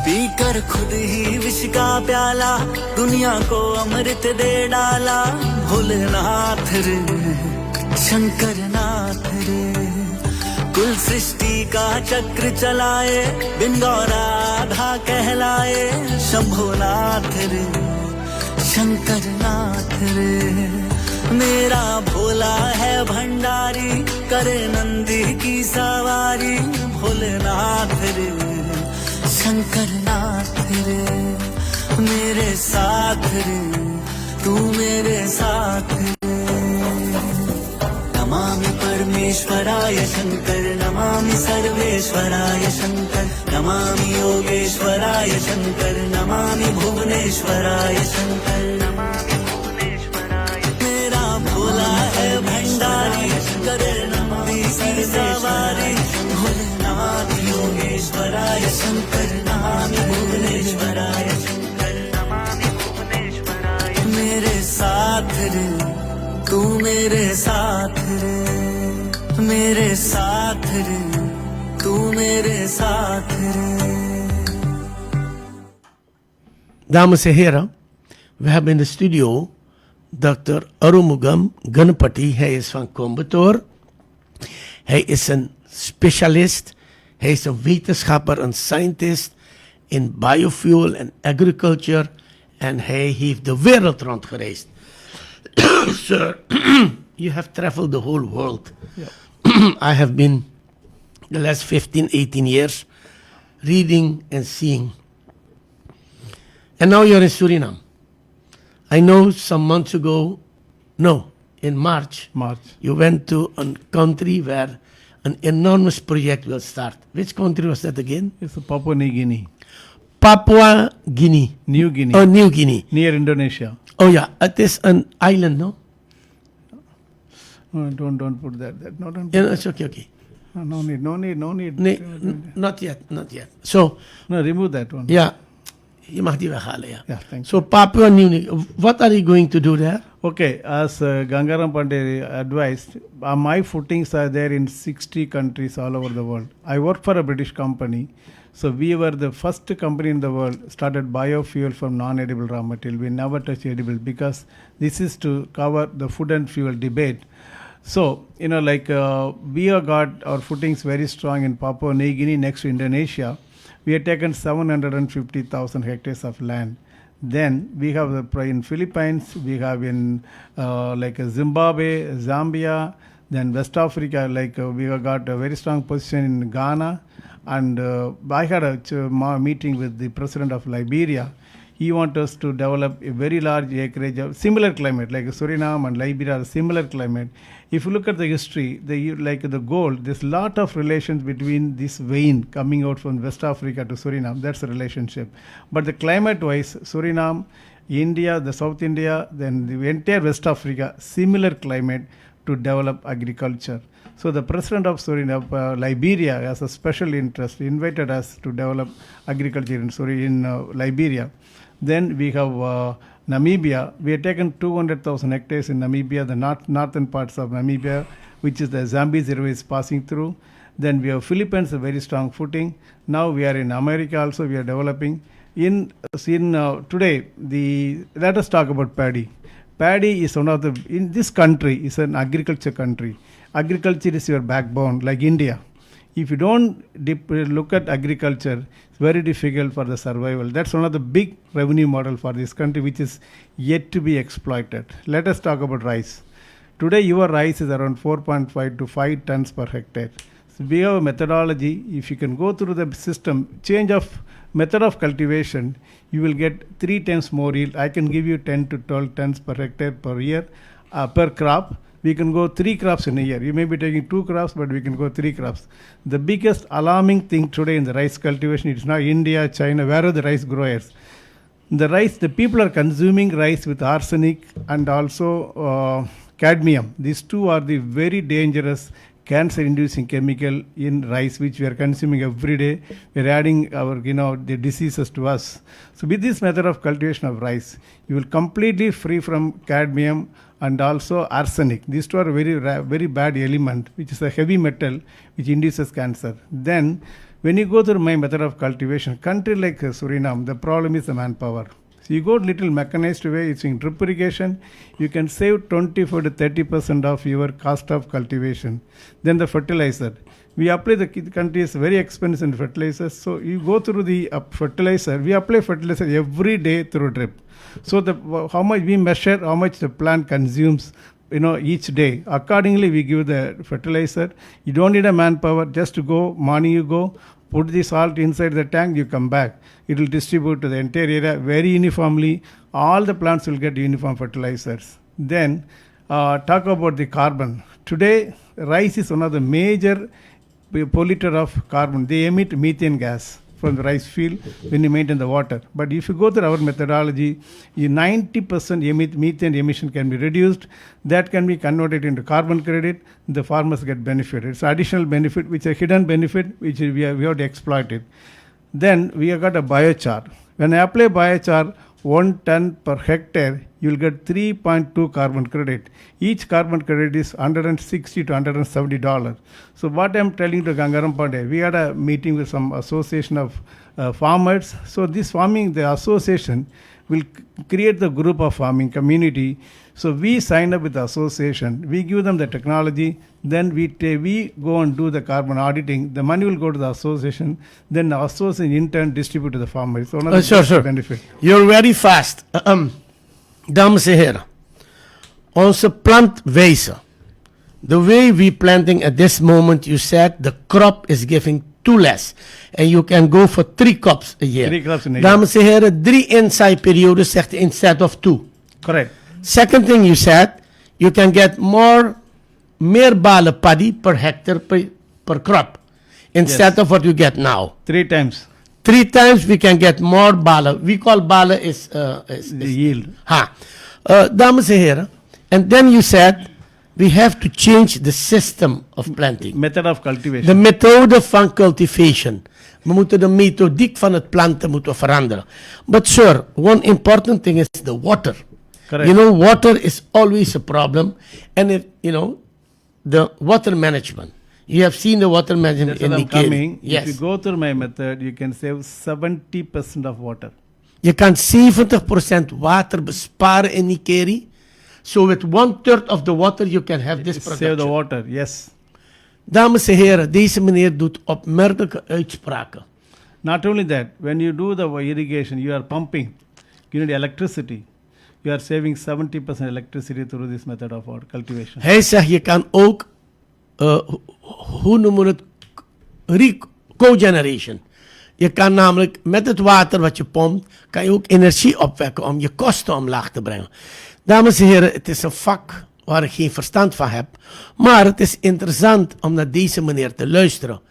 पीकर खुद ही विष का प्याला, दुनिया को अमृत दे डाला, भोलेनाथ रे शंकर नाथ रे। कुल सृष्टि का चक्र चलाए, बिन गौराधा कहलाए, शंभोनाथ रे शंकर नाथ रे। मेरा भोला है भंडारी, करे नंदी की सवारी, भोलेनाथ रे शंकर नाथ रे। मेरे साथ रे तू मेरे साथ रे। नमामि परमेश्वराय शंकर, नमामि सर्वेश्वराय शंकर, नमामि योगेश्वराय शंकर, नमामि भुवनेश्वराय शंकर, नमामि भुवनेश्वराय। मेरा भोला है भंडारी, करे नंदी की सवारी, भोलेनाथ योगेश्वराय शंकर, नमामि भुवनेश्वराय शंकर, नमामि भुवनेश्वराय। मेरे साथ रे तू मेरे साथ रे, मेरे साथ रे तू मेरे साथ रे. Dames en heren, we hebben in de studio Dr. Arumugam Ganapati. Hij is van Coimbatore. Hij is een specialist. Hij is een wetenschapper, een scientist in biofuel en agriculture. En hij heeft de wereld rondgereisd. Sir, you have traveled the whole world. Yeah. I have been the last 15, 18 years reading and seeing. And now you're in Suriname. I know some months ago, no, in March, you went to a country where an enormous project will start. Which country was that again? It's Papua New Guinea. Papua Guinea. New Guinea. Oh, New Guinea. Near Indonesia. Oh yeah, it is an island, no? Oh, don't put that. No, don't. Yeah, it's okay. No need. Not yet. So, no, remove that one. yeah, je mag die weghalen, ja. Yeah, thanks. So Papua New Guinea, what are you going to do there? Okay, as Gangaram Pandey advised, my footings are there in 60 countries all over the world. I work for a British company. So we were the first company in the world started biofuel from non-edible raw material. We never touch edible because this is to cover the food and fuel debate. So, we have got our footings very strong in Papua New Guinea next to Indonesia. We have taken 750,000 hectares of land. Then we have in Philippines, we have in Zimbabwe, Zambia, then West Africa, we have got a very strong position in Ghana. And I had a meeting with the president of Liberia. he wants us to develop a very large acreage of similar climate, like Suriname and Liberia, similar climate. If you look at the history, like the gold, there's a lot of relations between this vein coming out from West Africa to Suriname. That's a relationship. But the climate-wise, Suriname, India, the South India, then the entire West Africa, similar climate to develop agriculture. So the president of Suriname, Liberia, has a special interest, invited us to develop agriculture in Liberia. Then we have Namibia. We have taken 200,000 hectares in Namibia, the northern parts of Namibia, which is the Zambezi River is passing through. Then we have Philippines, a very strong footing. Now we are in America also, we are developing. Today, let us talk about paddy. Paddy is one of in this country is an agriculture country. Agriculture is your backbone, like India. If you don't look at agriculture, it's very difficult for the survival. That's one of the big revenue model for this country, which is yet to be exploited. Let us talk about rice. Today, your rice is around 4.5 to 5 tons per hectare. So we have a methodology. If you can go through the system, change of method of cultivation, you will get 3 times more yield. I can give you 10 to 12 tons per hectare per year, per crop. We can go 3 crops in a year. You may be taking 2 crops, but we can go 3 crops. The biggest alarming thing today in the rice cultivation, it's not India, China, where are the rice growers? The people are consuming rice with arsenic and also cadmium. These two are the very dangerous cancer-inducing chemical in rice, which we are consuming every day. We are adding the diseases to us. So with this method of cultivation of rice, you will completely free from cadmium and also arsenic. These two are very bad element, which is a heavy metal which induces cancer. Then when you go through my method of cultivation, country like Suriname, the problem is the manpower. So you go little mechanized way, it's in drip irrigation, you can save 24 to 30% of your cost of cultivation. Then the fertilizer. We apply the country is very expensive in fertilizers. So you go through the fertilizer, we apply fertilizer every day through drip. So how much we measure, how much the plant consumes, each day. Accordingly, we give the fertilizer. You don't need a manpower, just to go, morning you go, put the salt inside the tank, you come back. It will distribute to the entire area very uniformly. All the plants will get uniform fertilizers. Then talk about the carbon. Today, rice is one of the major polluter of carbon. They emit methane gas from the rice field when you maintain the water. But if you go through our methodology, 90% methane emission can be reduced. That can be converted into carbon credit. The farmers get benefit. It's additional benefit, which is a hidden benefit, which we have to exploit it. Then we have got a biochar. When I apply biochar, 1 ton per hectare, you will get 3.2 carbon credit. Each carbon credit is $160 to $170. So what I'm telling to Gangaram Pandey, we had a meeting with some association of farmers. So this the association will create the group of farming community. So we sign up with the association, we give them the technology, then we go and do the carbon auditing. The money will go to the association, then the association in turn distribute to the farmers. So sure. Benefit. You're very fast. Dames en heren, onze plantwijze, the way we planting at this moment, you said the crop is giving 2 less. And you can go for 3 crops a year. 3 crops in a year. Dames en heren, 3 inside periodes zegt instead of 2. Correct. Second thing you said, you can get meer balen paddy per hectare per crop instead of what you get now. 3 times. 3 times we can get more balen. We call balen is the yield. Dames en heren, and then you said we have to change the system of planting. Method of cultivation. De methode van cultivation. We moeten de methodiek van het planten moeten veranderen. But sir, one important thing is the water. Correct. Water is always a problem. And if, the water management. You have seen the water management That's in the coming. Yes. If you go through my method, you can save 70% of water. Je kan 70% water besparen in Nikeri. So with 1/3 of the water you can have this production. Save the water, yes. Dames en heren, deze meneer doet opmerkelijke uitspraken. Not only that, when you do the irrigation, you are pumping. You need electricity. You are saving 70% electricity through this method of cultivation. Hij zegt je kan ook, hoe noemen we het, cogeneration. Je kan namelijk met het water wat je pompt, kan je ook energie opwekken om je kosten omlaag te brengen. Dames en heren, het is een vak waar ik geen verstand van heb. Maar het is interessant om naar deze meneer te luisteren.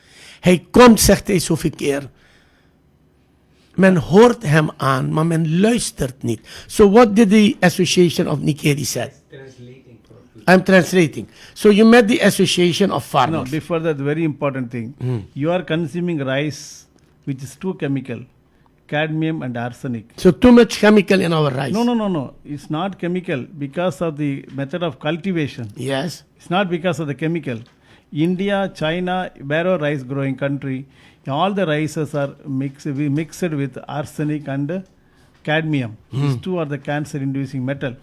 Hij komt, zegt hij zoveel keer. Men hoort hem aan, maar men luistert niet. So what did the Association of Nikeri say? I'm translating. So you met the Association of No, Farmers. before that, very important thing. You are consuming rice which is too chemical, cadmium and arsenic. So too much chemical in our rice. No. It's not chemical because of the method of cultivation. Yes. It's not because of the chemical. India, China, wherever rice growing country, all the rices are mixed with arsenic and cadmium. These two are the cancer inducing metal.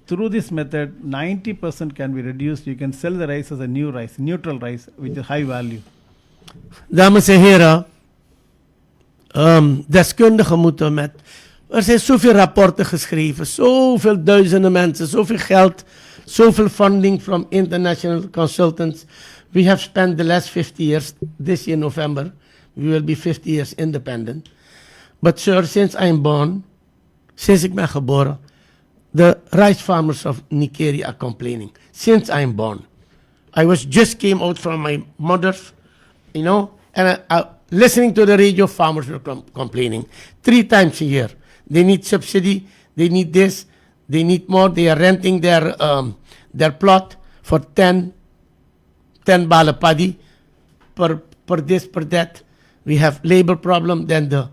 Through this method, 90% can be reduced. You can sell the rice as a new rice, neutral rice, with a high value. Dames en heren, deskundigen moeten met... Er zijn zoveel rapporten geschreven, zoveel duizenden mensen, zoveel geld, zoveel funding from international consultants. We have spent the last 50 years, this year November, we will be 50 years independent. But sir, since I'm born, sinds ik ben geboren, the rice farmers of Nigeria are complaining. Since I'm born. I just came out from my mother's, and listening to the radio, farmers were complaining 3 times a year. They need subsidy, they need this, they need more. They are renting their plot for 10 bale paddy per this, per that. We have labor problem, then the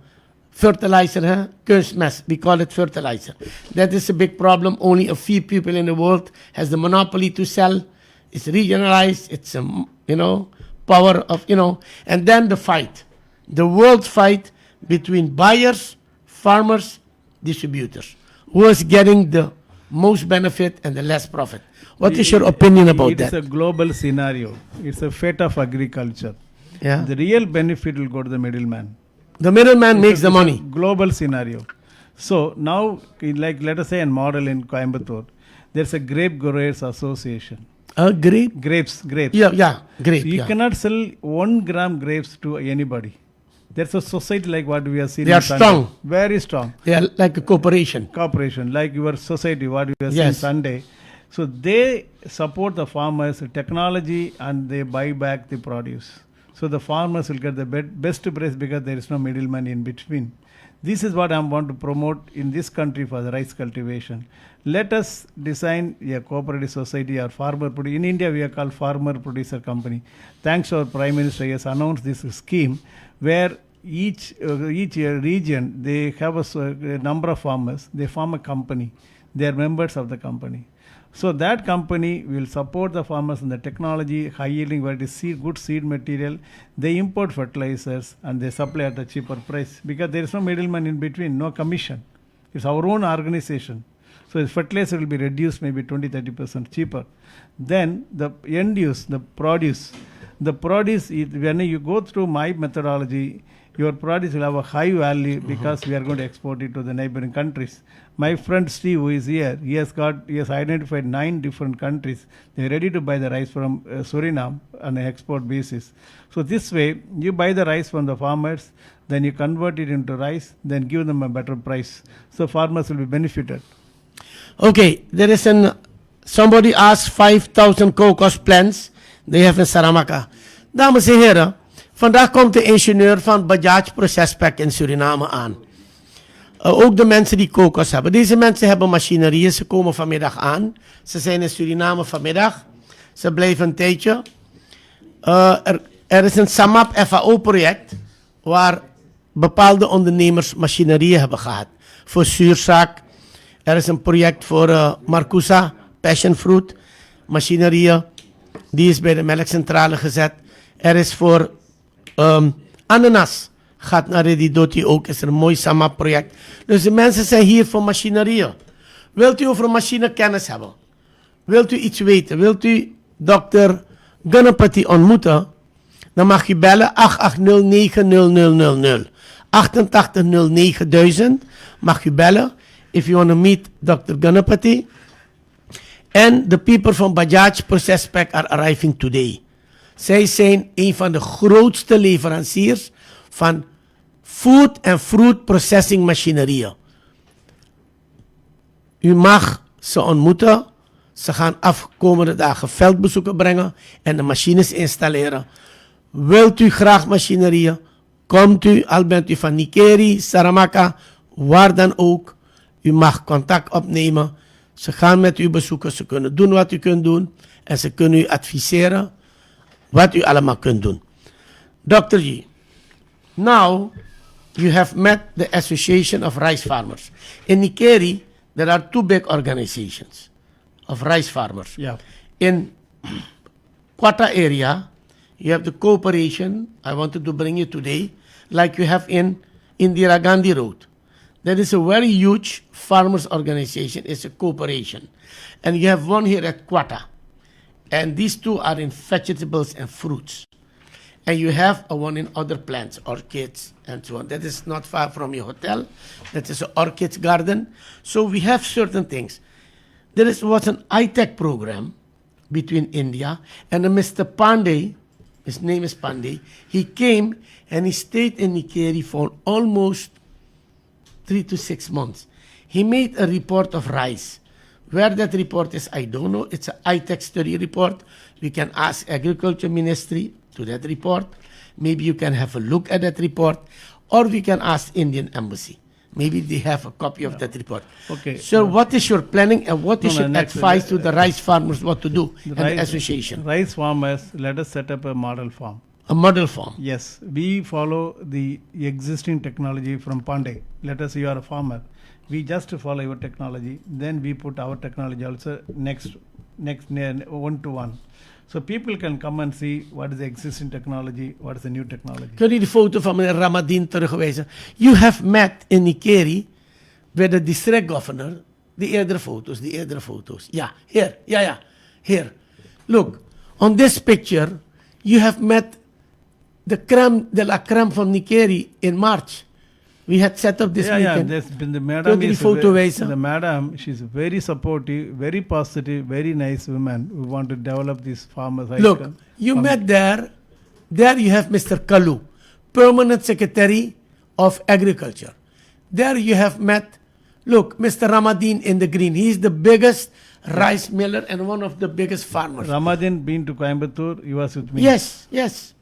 fertilizer, kunstmest, we call it fertilizer. That is a big problem. Only a few people in the world has the monopoly to sell. It's regionalized, it's power of, and then the fight. The world fight between buyers, farmers, distributors. Who is getting the most benefit and the less profit? What is your opinion about that? It's a global scenario. It's a fate of agriculture. Yeah. The real benefit will go to the middleman. The middleman makes the money. Global scenario. So now, like let us say a model in Coimbatore, there's a grape growers association. A grape? Grapes. Yeah, grape. So you cannot sell 1 gram grapes to anybody. There's a society like what we are seeing. They are Sunday. strong. Very strong. They are like a corporation. Corporation, like your society, what we are seeing Yes. Sunday. So they support the farmers, technology, and they buy back the produce. So the farmers will get the best price because there is no middleman in between. This is what I want to promote in this country for the rice cultivation. Let us design a cooperative society or farmer producer. In India, we are called farmer producer company. Thanks to our Prime Minister, he has announced this scheme where each region, they have a number of farmers. They form a company. They are members of the company. So that company will support the farmers in the technology, high yielding varieties, seed, good seed material. They import fertilizers and they supply at a cheaper price because there is no middleman in between, no commission. It's our own organization. So the fertilizer will be reduced maybe 20-30% cheaper. Then the end use, the produce, when you go through my methodology, your produce will have a high value because we are going to export it to the neighboring countries. My friend Steve, who is here, he has identified 9 different countries. They are ready to buy the rice from Suriname on an export basis. So this way, you buy the rice from the farmers, then you convert it into rice, then give them a better price. So farmers will be benefited. Okay, there is somebody asked 5,000 kokos plants they have in Saramaka. Dames en heren, vandaag komt de ingenieur van Bajaj Procespack in Suriname aan. Ook de mensen die kokos hebben. Deze mensen hebben machinerieën. Ze komen vanmiddag aan. Ze zijn in Suriname vanmiddag. Ze blijven een tijdje. Er is een SAMAP FAO-project waar bepaalde ondernemers machinerieën hebben gehad. Voor zuurzaak. Er is een project voor Marcousa, passion fruit, machinerieën. Die is bij de melkcentrale gezet. Er is voor ananas. Gaat naar Redidoti ook, is er een mooi SAMAP-project. Dus de mensen zijn hier voor machinerieën. Wilt u over machine kennis hebben? Wilt u iets weten? Wilt u dokter Ganapati ontmoeten? Dan mag je bellen 88090000. 8809 mag je bellen. If you want to meet Dr. Ganapati. And the people from Bajaj Procespack are arriving today. Zij zijn een van de grootste leveranciers van Food en fruit processing machinerieën. U mag ze ontmoeten. Ze gaan afkomende dagen veldbezoeken brengen en de machines installeren. Wilt u graag machinerieën? Komt u, al bent u van Nikeri, Saramaka, waar dan ook. U mag contact opnemen. Ze gaan met u bezoeken. Ze kunnen doen wat u kunt doen. En ze kunnen u adviseren wat u allemaal kunt doen. Dr. G, now you have met the Association of Rice Farmers. In Nikeri, there are two big organizations of rice farmers. Yeah. In Quetta area, you have the cooperation. I wanted to bring you today, like you have in Indira Gandhi Road. That is a very huge farmers organization. It's a cooperation. And you have one here at Quetta. And these two are in vegetables and fruits. And you have a one in other plants, orchids and so on. That is not far from your hotel. That is an orchid garden. So we have certain things. There was an ITEC program between India and a Mr. Pandey. His name is Pandey. He came and he stayed in Nikeri for almost 3 to 6 months. He made a report of rice. Where that report is, I don't know. It's an ITEC study report. We can ask Agriculture Ministry to that report. Maybe you can have a look at that report, or we can ask Indian Embassy. Maybe they have a copy of that report. Okay. So what is your planning and what is your next, advice to the rice farmers what to do and the association? Rice farmers, let us set up a model farm. A model farm. Yes, we follow the existing technology from Pandey. Let us say you are a farmer. We just follow your technology. Then we put our technology also next one to one. So people can come and see what is the existing technology, what is the new technology. Kun je die foto van meneer Ramadin terugwijzen? You have met in Nikeri with the district governor. Die eerdere foto's. Ja, here. Ja. Here. Look, on this picture, you have met the crème de la crème from Nikeri in March. We had set up this weekend. There's been the madam. The madam, she's very supportive, very positive, very nice woman. We want to develop these farmers. Look, you met there. There you have Mr. Kalu, Permanent Secretary of Agriculture. There you have met, look, Mr. Ramadin in the green. He is the biggest rice miller and one of the biggest farmers. Ramadin been to Coimbatore. He was with me. Yes.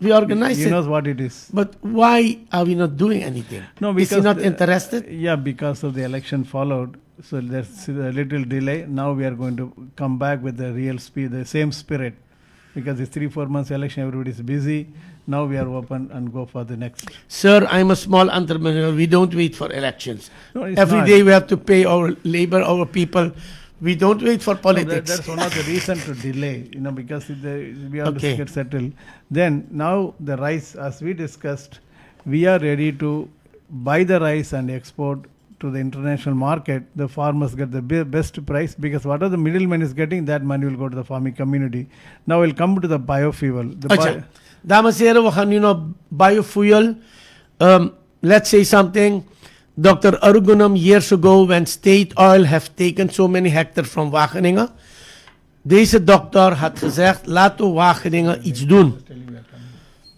We organized it. He knows what it is. But why are we not doing anything? No, because is he not interested? Yeah, because of the election followed. So there's a little delay. Now we are going to come back with the real speed, the same spirit. Because it's 3-4 months election, everybody is busy. Now we are open and go for the next. Sir, I'm a small entrepreneur. We don't wait for elections. No, Every day we have to pay our labor, our people. We don't wait for politics. That's one of the reasons to delay, because we have to get settled. Then now the rice, as we discussed, we are ready to buy the rice and export to the international market. The farmers get the best price because whatever the middleman is getting, that money will go to the farming community. Now we'll come to the biofuel. Dames en heren, we gaan nu naar biofuel. Let's say something. Dr. Argunam years ago when State Oil have taken so many hectares from Wageningen. Deze dokter had gezegd, laten we Wageningen iets doen.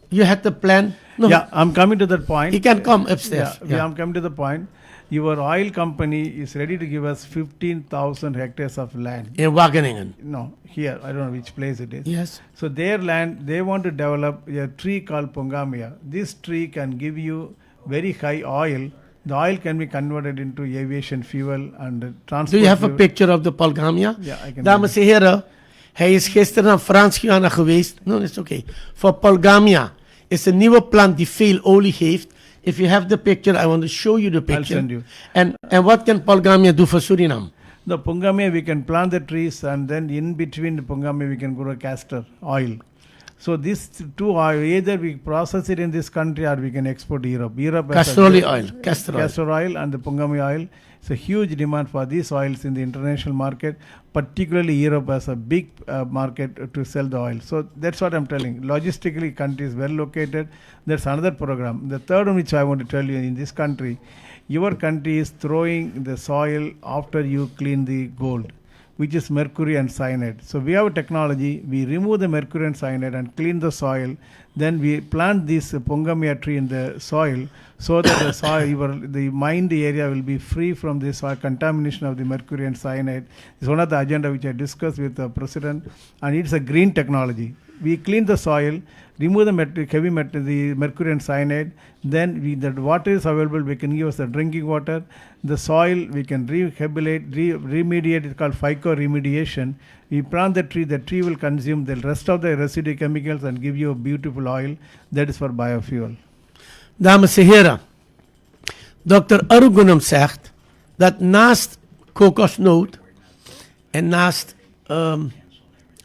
You had the plan? No. Yeah, I'm coming to that point. You can come upstairs. Yeah. I'm coming to the point. Your oil company is ready to give us 15,000 hectares of land. In Wageningen? No, here. I don't know which place it is. Yes. So their land, they want to develop a tree called Pongamia. This tree can give you very high oil. The oil can be converted into aviation fuel and transport. Do you have a picture of the Polgamia? Yeah, I can. Dames en heren, hij is gisteren naar Frans-Guyana geweest. No, it's okay. Voor Polgamia is een nieuwe plant die veel olie geeft. If you have the picture, I want to show you the picture. I'll send you. And what can Polgamia do for Suriname? The Pongamia, we can plant the trees and then in between the Pongamia, we can grow castor oil. So these two oil, either we process it in this country or we can export to Europe. Castor oil and the Pongamia oil. It's a huge demand for these oils in the international market. Particularly Europe has a big market to sell the oil. So that's what I'm telling. Logistically, country is well located. There's another program. The third one which I want to tell you in this country, your country is throwing the soil after you clean the gold. which is mercury and cyanide. So we have a technology, we remove the mercury and cyanide and clean the soil. Then we plant this pongamia tree in the soil so that the soil, the mined area will be free from this contamination of the mercury and cyanide. It's one of the agenda which I discussed with the president, and it's a green technology. We clean the soil, remove the the mercury and cyanide. Then the water is available. We can give us the drinking water. The soil we can rehabilitate, remediate. It's called phyco-remediation. We plant the tree will consume the rest of the residue chemicals and give you a beautiful oil. That is for biofuel. Dames en heren, Dr. Arugunam zegt dat naast kokosnoot en naast,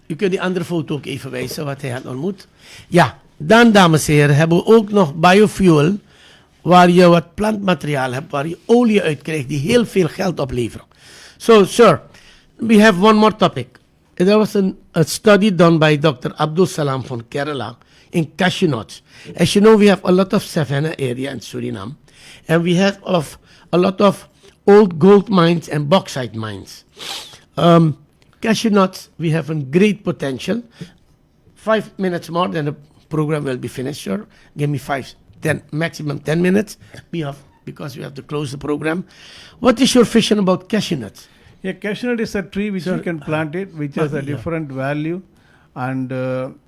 u kunt die andere foto ook even wijzen wat hij had ontmoet. Ja, dan dames en heren hebben we ook nog biofuel, waar je wat plantmateriaal hebt, waar je olie uit krijgt die heel veel geld opleveren. So sir, we have one more topic. There was a study done by Dr. Abdul Salam from Kerala in cashew nuts. As you know, we have a lot of savanna area in Suriname, and we have a lot of old gold mines and bauxite mines. Cashew nuts, we have a great potential. 5 minutes more, then the program will be finished, sir. Give me 10, maximum 10 minutes. Because we have to close the program. What is your vision about cashew nuts? Yeah, cashew nut is a tree which you can plant it, which has a different value, and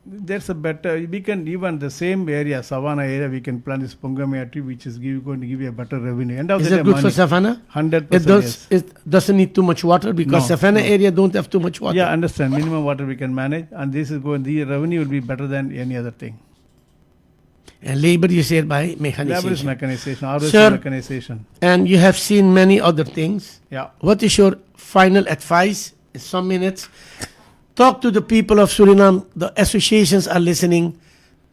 there's a better. We can even the same area, savanna area, we can plant this pongamia tree, which is going to give you a better revenue. And is it good for savanna? 100%. Yes. It doesn't need too much water because savanna area don't have too much water. Yeah, understand. Minimum water we can manage, and this is going. The revenue will be better than any other thing. And labor, you said by mechanization. Labor is mechanization, ours Sir, is mechanization. And you have seen many other things. Yeah. What is your final advice in some minutes? Talk to the people of Suriname. The associations are listening.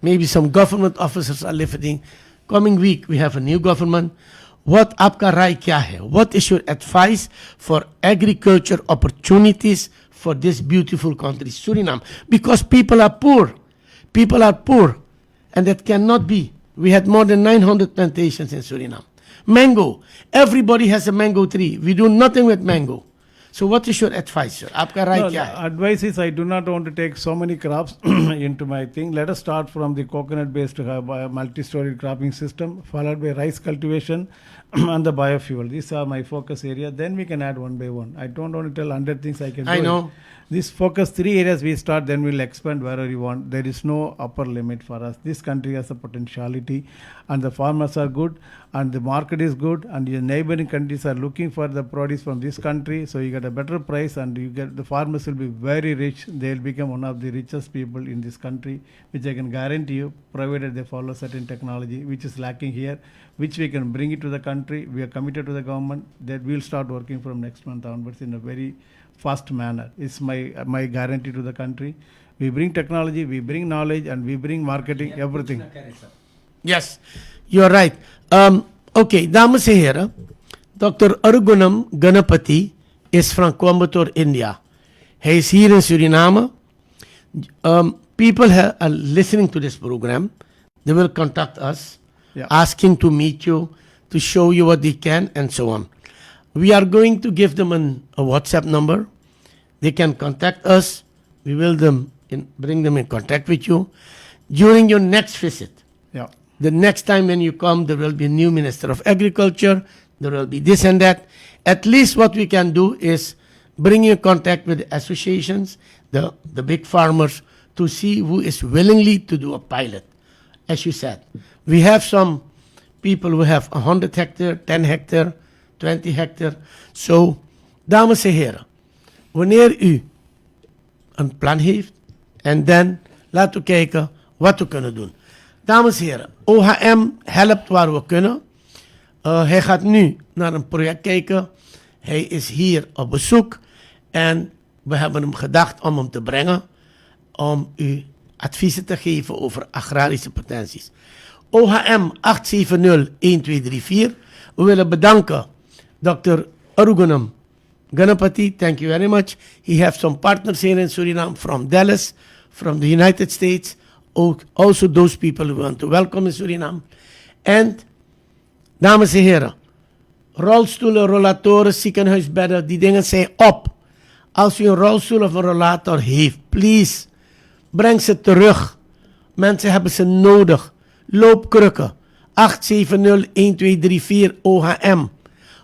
Maybe some government officers are listening. Coming week, we have a new government. What aapka rai kya hai? What is your advice for agriculture opportunities for this beautiful country, Suriname? Because people are poor. People are poor. And that cannot be. We had more than 900 plantations in Suriname. Mango. Everybody has a mango tree. We do nothing with mango. So what is your advice, sir? Aapka rai kya hai? Advice is I do not want to take so many crops into my thing. Let us start from the coconut-based multi-story cropping system, followed by rice cultivation and the biofuel. These are my focus area. Then we can add one by one. I don't want to tell 100 things I can do. I know. This focus 3 areas we start, then we'll expand wherever you want. There is no upper limit for us. This country has a potentiality, and the farmers are good, and the market is good, and your neighboring countries are looking for the produce from this country. So you get a better price, and you get the farmers will be very rich. They'll become one of the richest people in this country, which I can guarantee you, provided they follow certain technology, which is lacking here, which we can bring it to the country. We are committed to the government that we'll start working from next month onwards in a very fast manner. It's my guarantee to the country. We bring technology, we bring knowledge, and we bring marketing, everything. Yes, you are right. Okay, dames en heren. Dr. Arugunam Ganapati is from Coimbatore, India. Hij is hier in Suriname. People are listening to this program. They will contact us, asking to meet you, to show you what they can, and so on. We are going to give them a WhatsApp number. They can contact us. We will bring them in contact with you. During your next visit, the next time when you come, there will be a new Minister of Agriculture. There will be this and that. At least what we can do is bring you in contact with the associations, the big farmers, to see who is willingly to do a pilot. As you said, we have some people who have 100 hectare, 10 hectare, 20 hectare. So, dames en heren, wanneer u een plan heeft, en dan laten we kijken wat we kunnen doen. Dames en heren, OHM helpt waar we kunnen. Hij gaat nu naar een project kijken. Hij is hier op bezoek en we hebben hem gedacht om hem te brengen om u adviezen te geven over agrarische potenties. OHM 870-1234. We willen bedanken Dr. Arugunam Ganapati. Thank you very much. He has some partners here in Suriname from Dallas, from the United States. Also those people we want to welcome in Suriname. And, dames en heren, rolstoelen, rollatoren, ziekenhuisbedden, die dingen zijn op. Als u een rolstoel of een rollator heeft, please, breng ze terug. Mensen hebben ze nodig. Loopkrukken. 870-1234 OHM.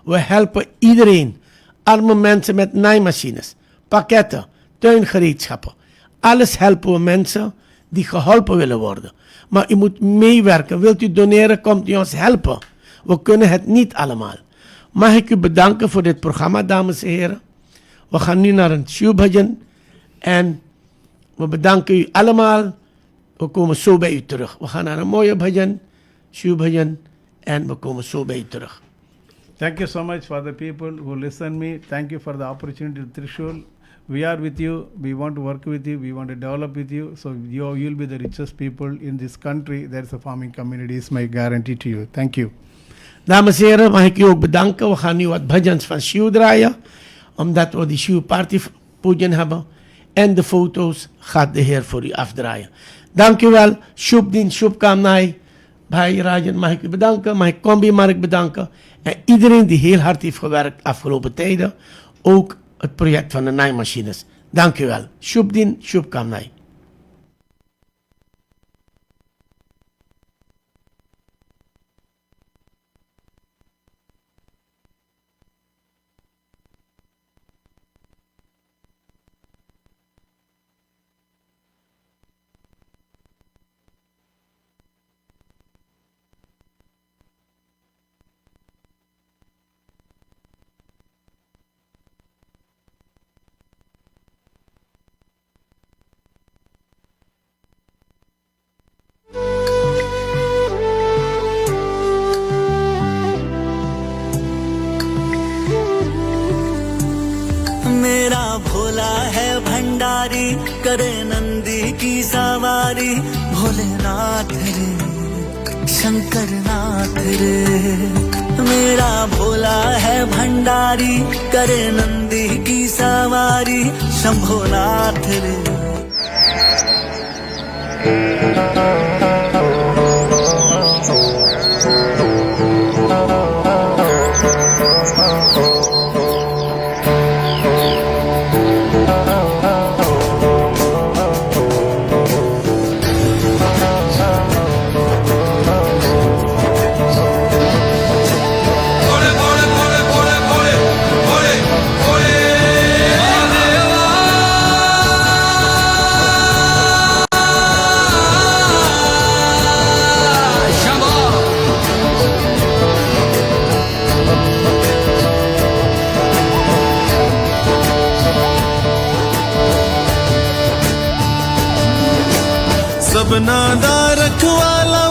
We helpen iedereen. Arme mensen met naaimachines, pakketten, tuingereedschappen. Alles helpen we mensen die geholpen willen worden. Maar u moet meewerken. Wilt u doneren, komt u ons helpen. We kunnen het niet allemaal. Mag ik u bedanken voor dit programma, dames en heren. We gaan nu naar een shubhajan. En we bedanken u allemaal. We komen zo bij u terug. We gaan naar een mooie bhajan, shubhajan. En we komen zo bij u terug. Thank you so much for the people who listen me. Thank you for the opportunity to Trishul. We are with you. We want to work with you. We want to develop with you. So you'll be the richest people in this country. There's a farming community is my guarantee to you. Thank you. Dames en heren, mag ik u ook bedanken. We gaan nu wat bhajans van Shiv draaien. Omdat we die Shiv Party Pujan hebben. En de foto's gaat de Heer voor u afdraaien. Dank u wel. Shubdin, Shubkamnai. Bhai Rajan, mag ik u bedanken. Mag ik Kombi Mark bedanken. En iedereen die heel hard heeft gewerkt afgelopen tijden. Ook het project van de naaimachines. Dank u wel. Shubdin, Shubkamnai. मेरा भोला है भंडारी करे नंदी की सवारी भोलेनाथ रे शंकर नाथ रे मेरा भोला है भंडारी करे नंदी की सवारी शंभोनाथ रे सबना दा रखवाला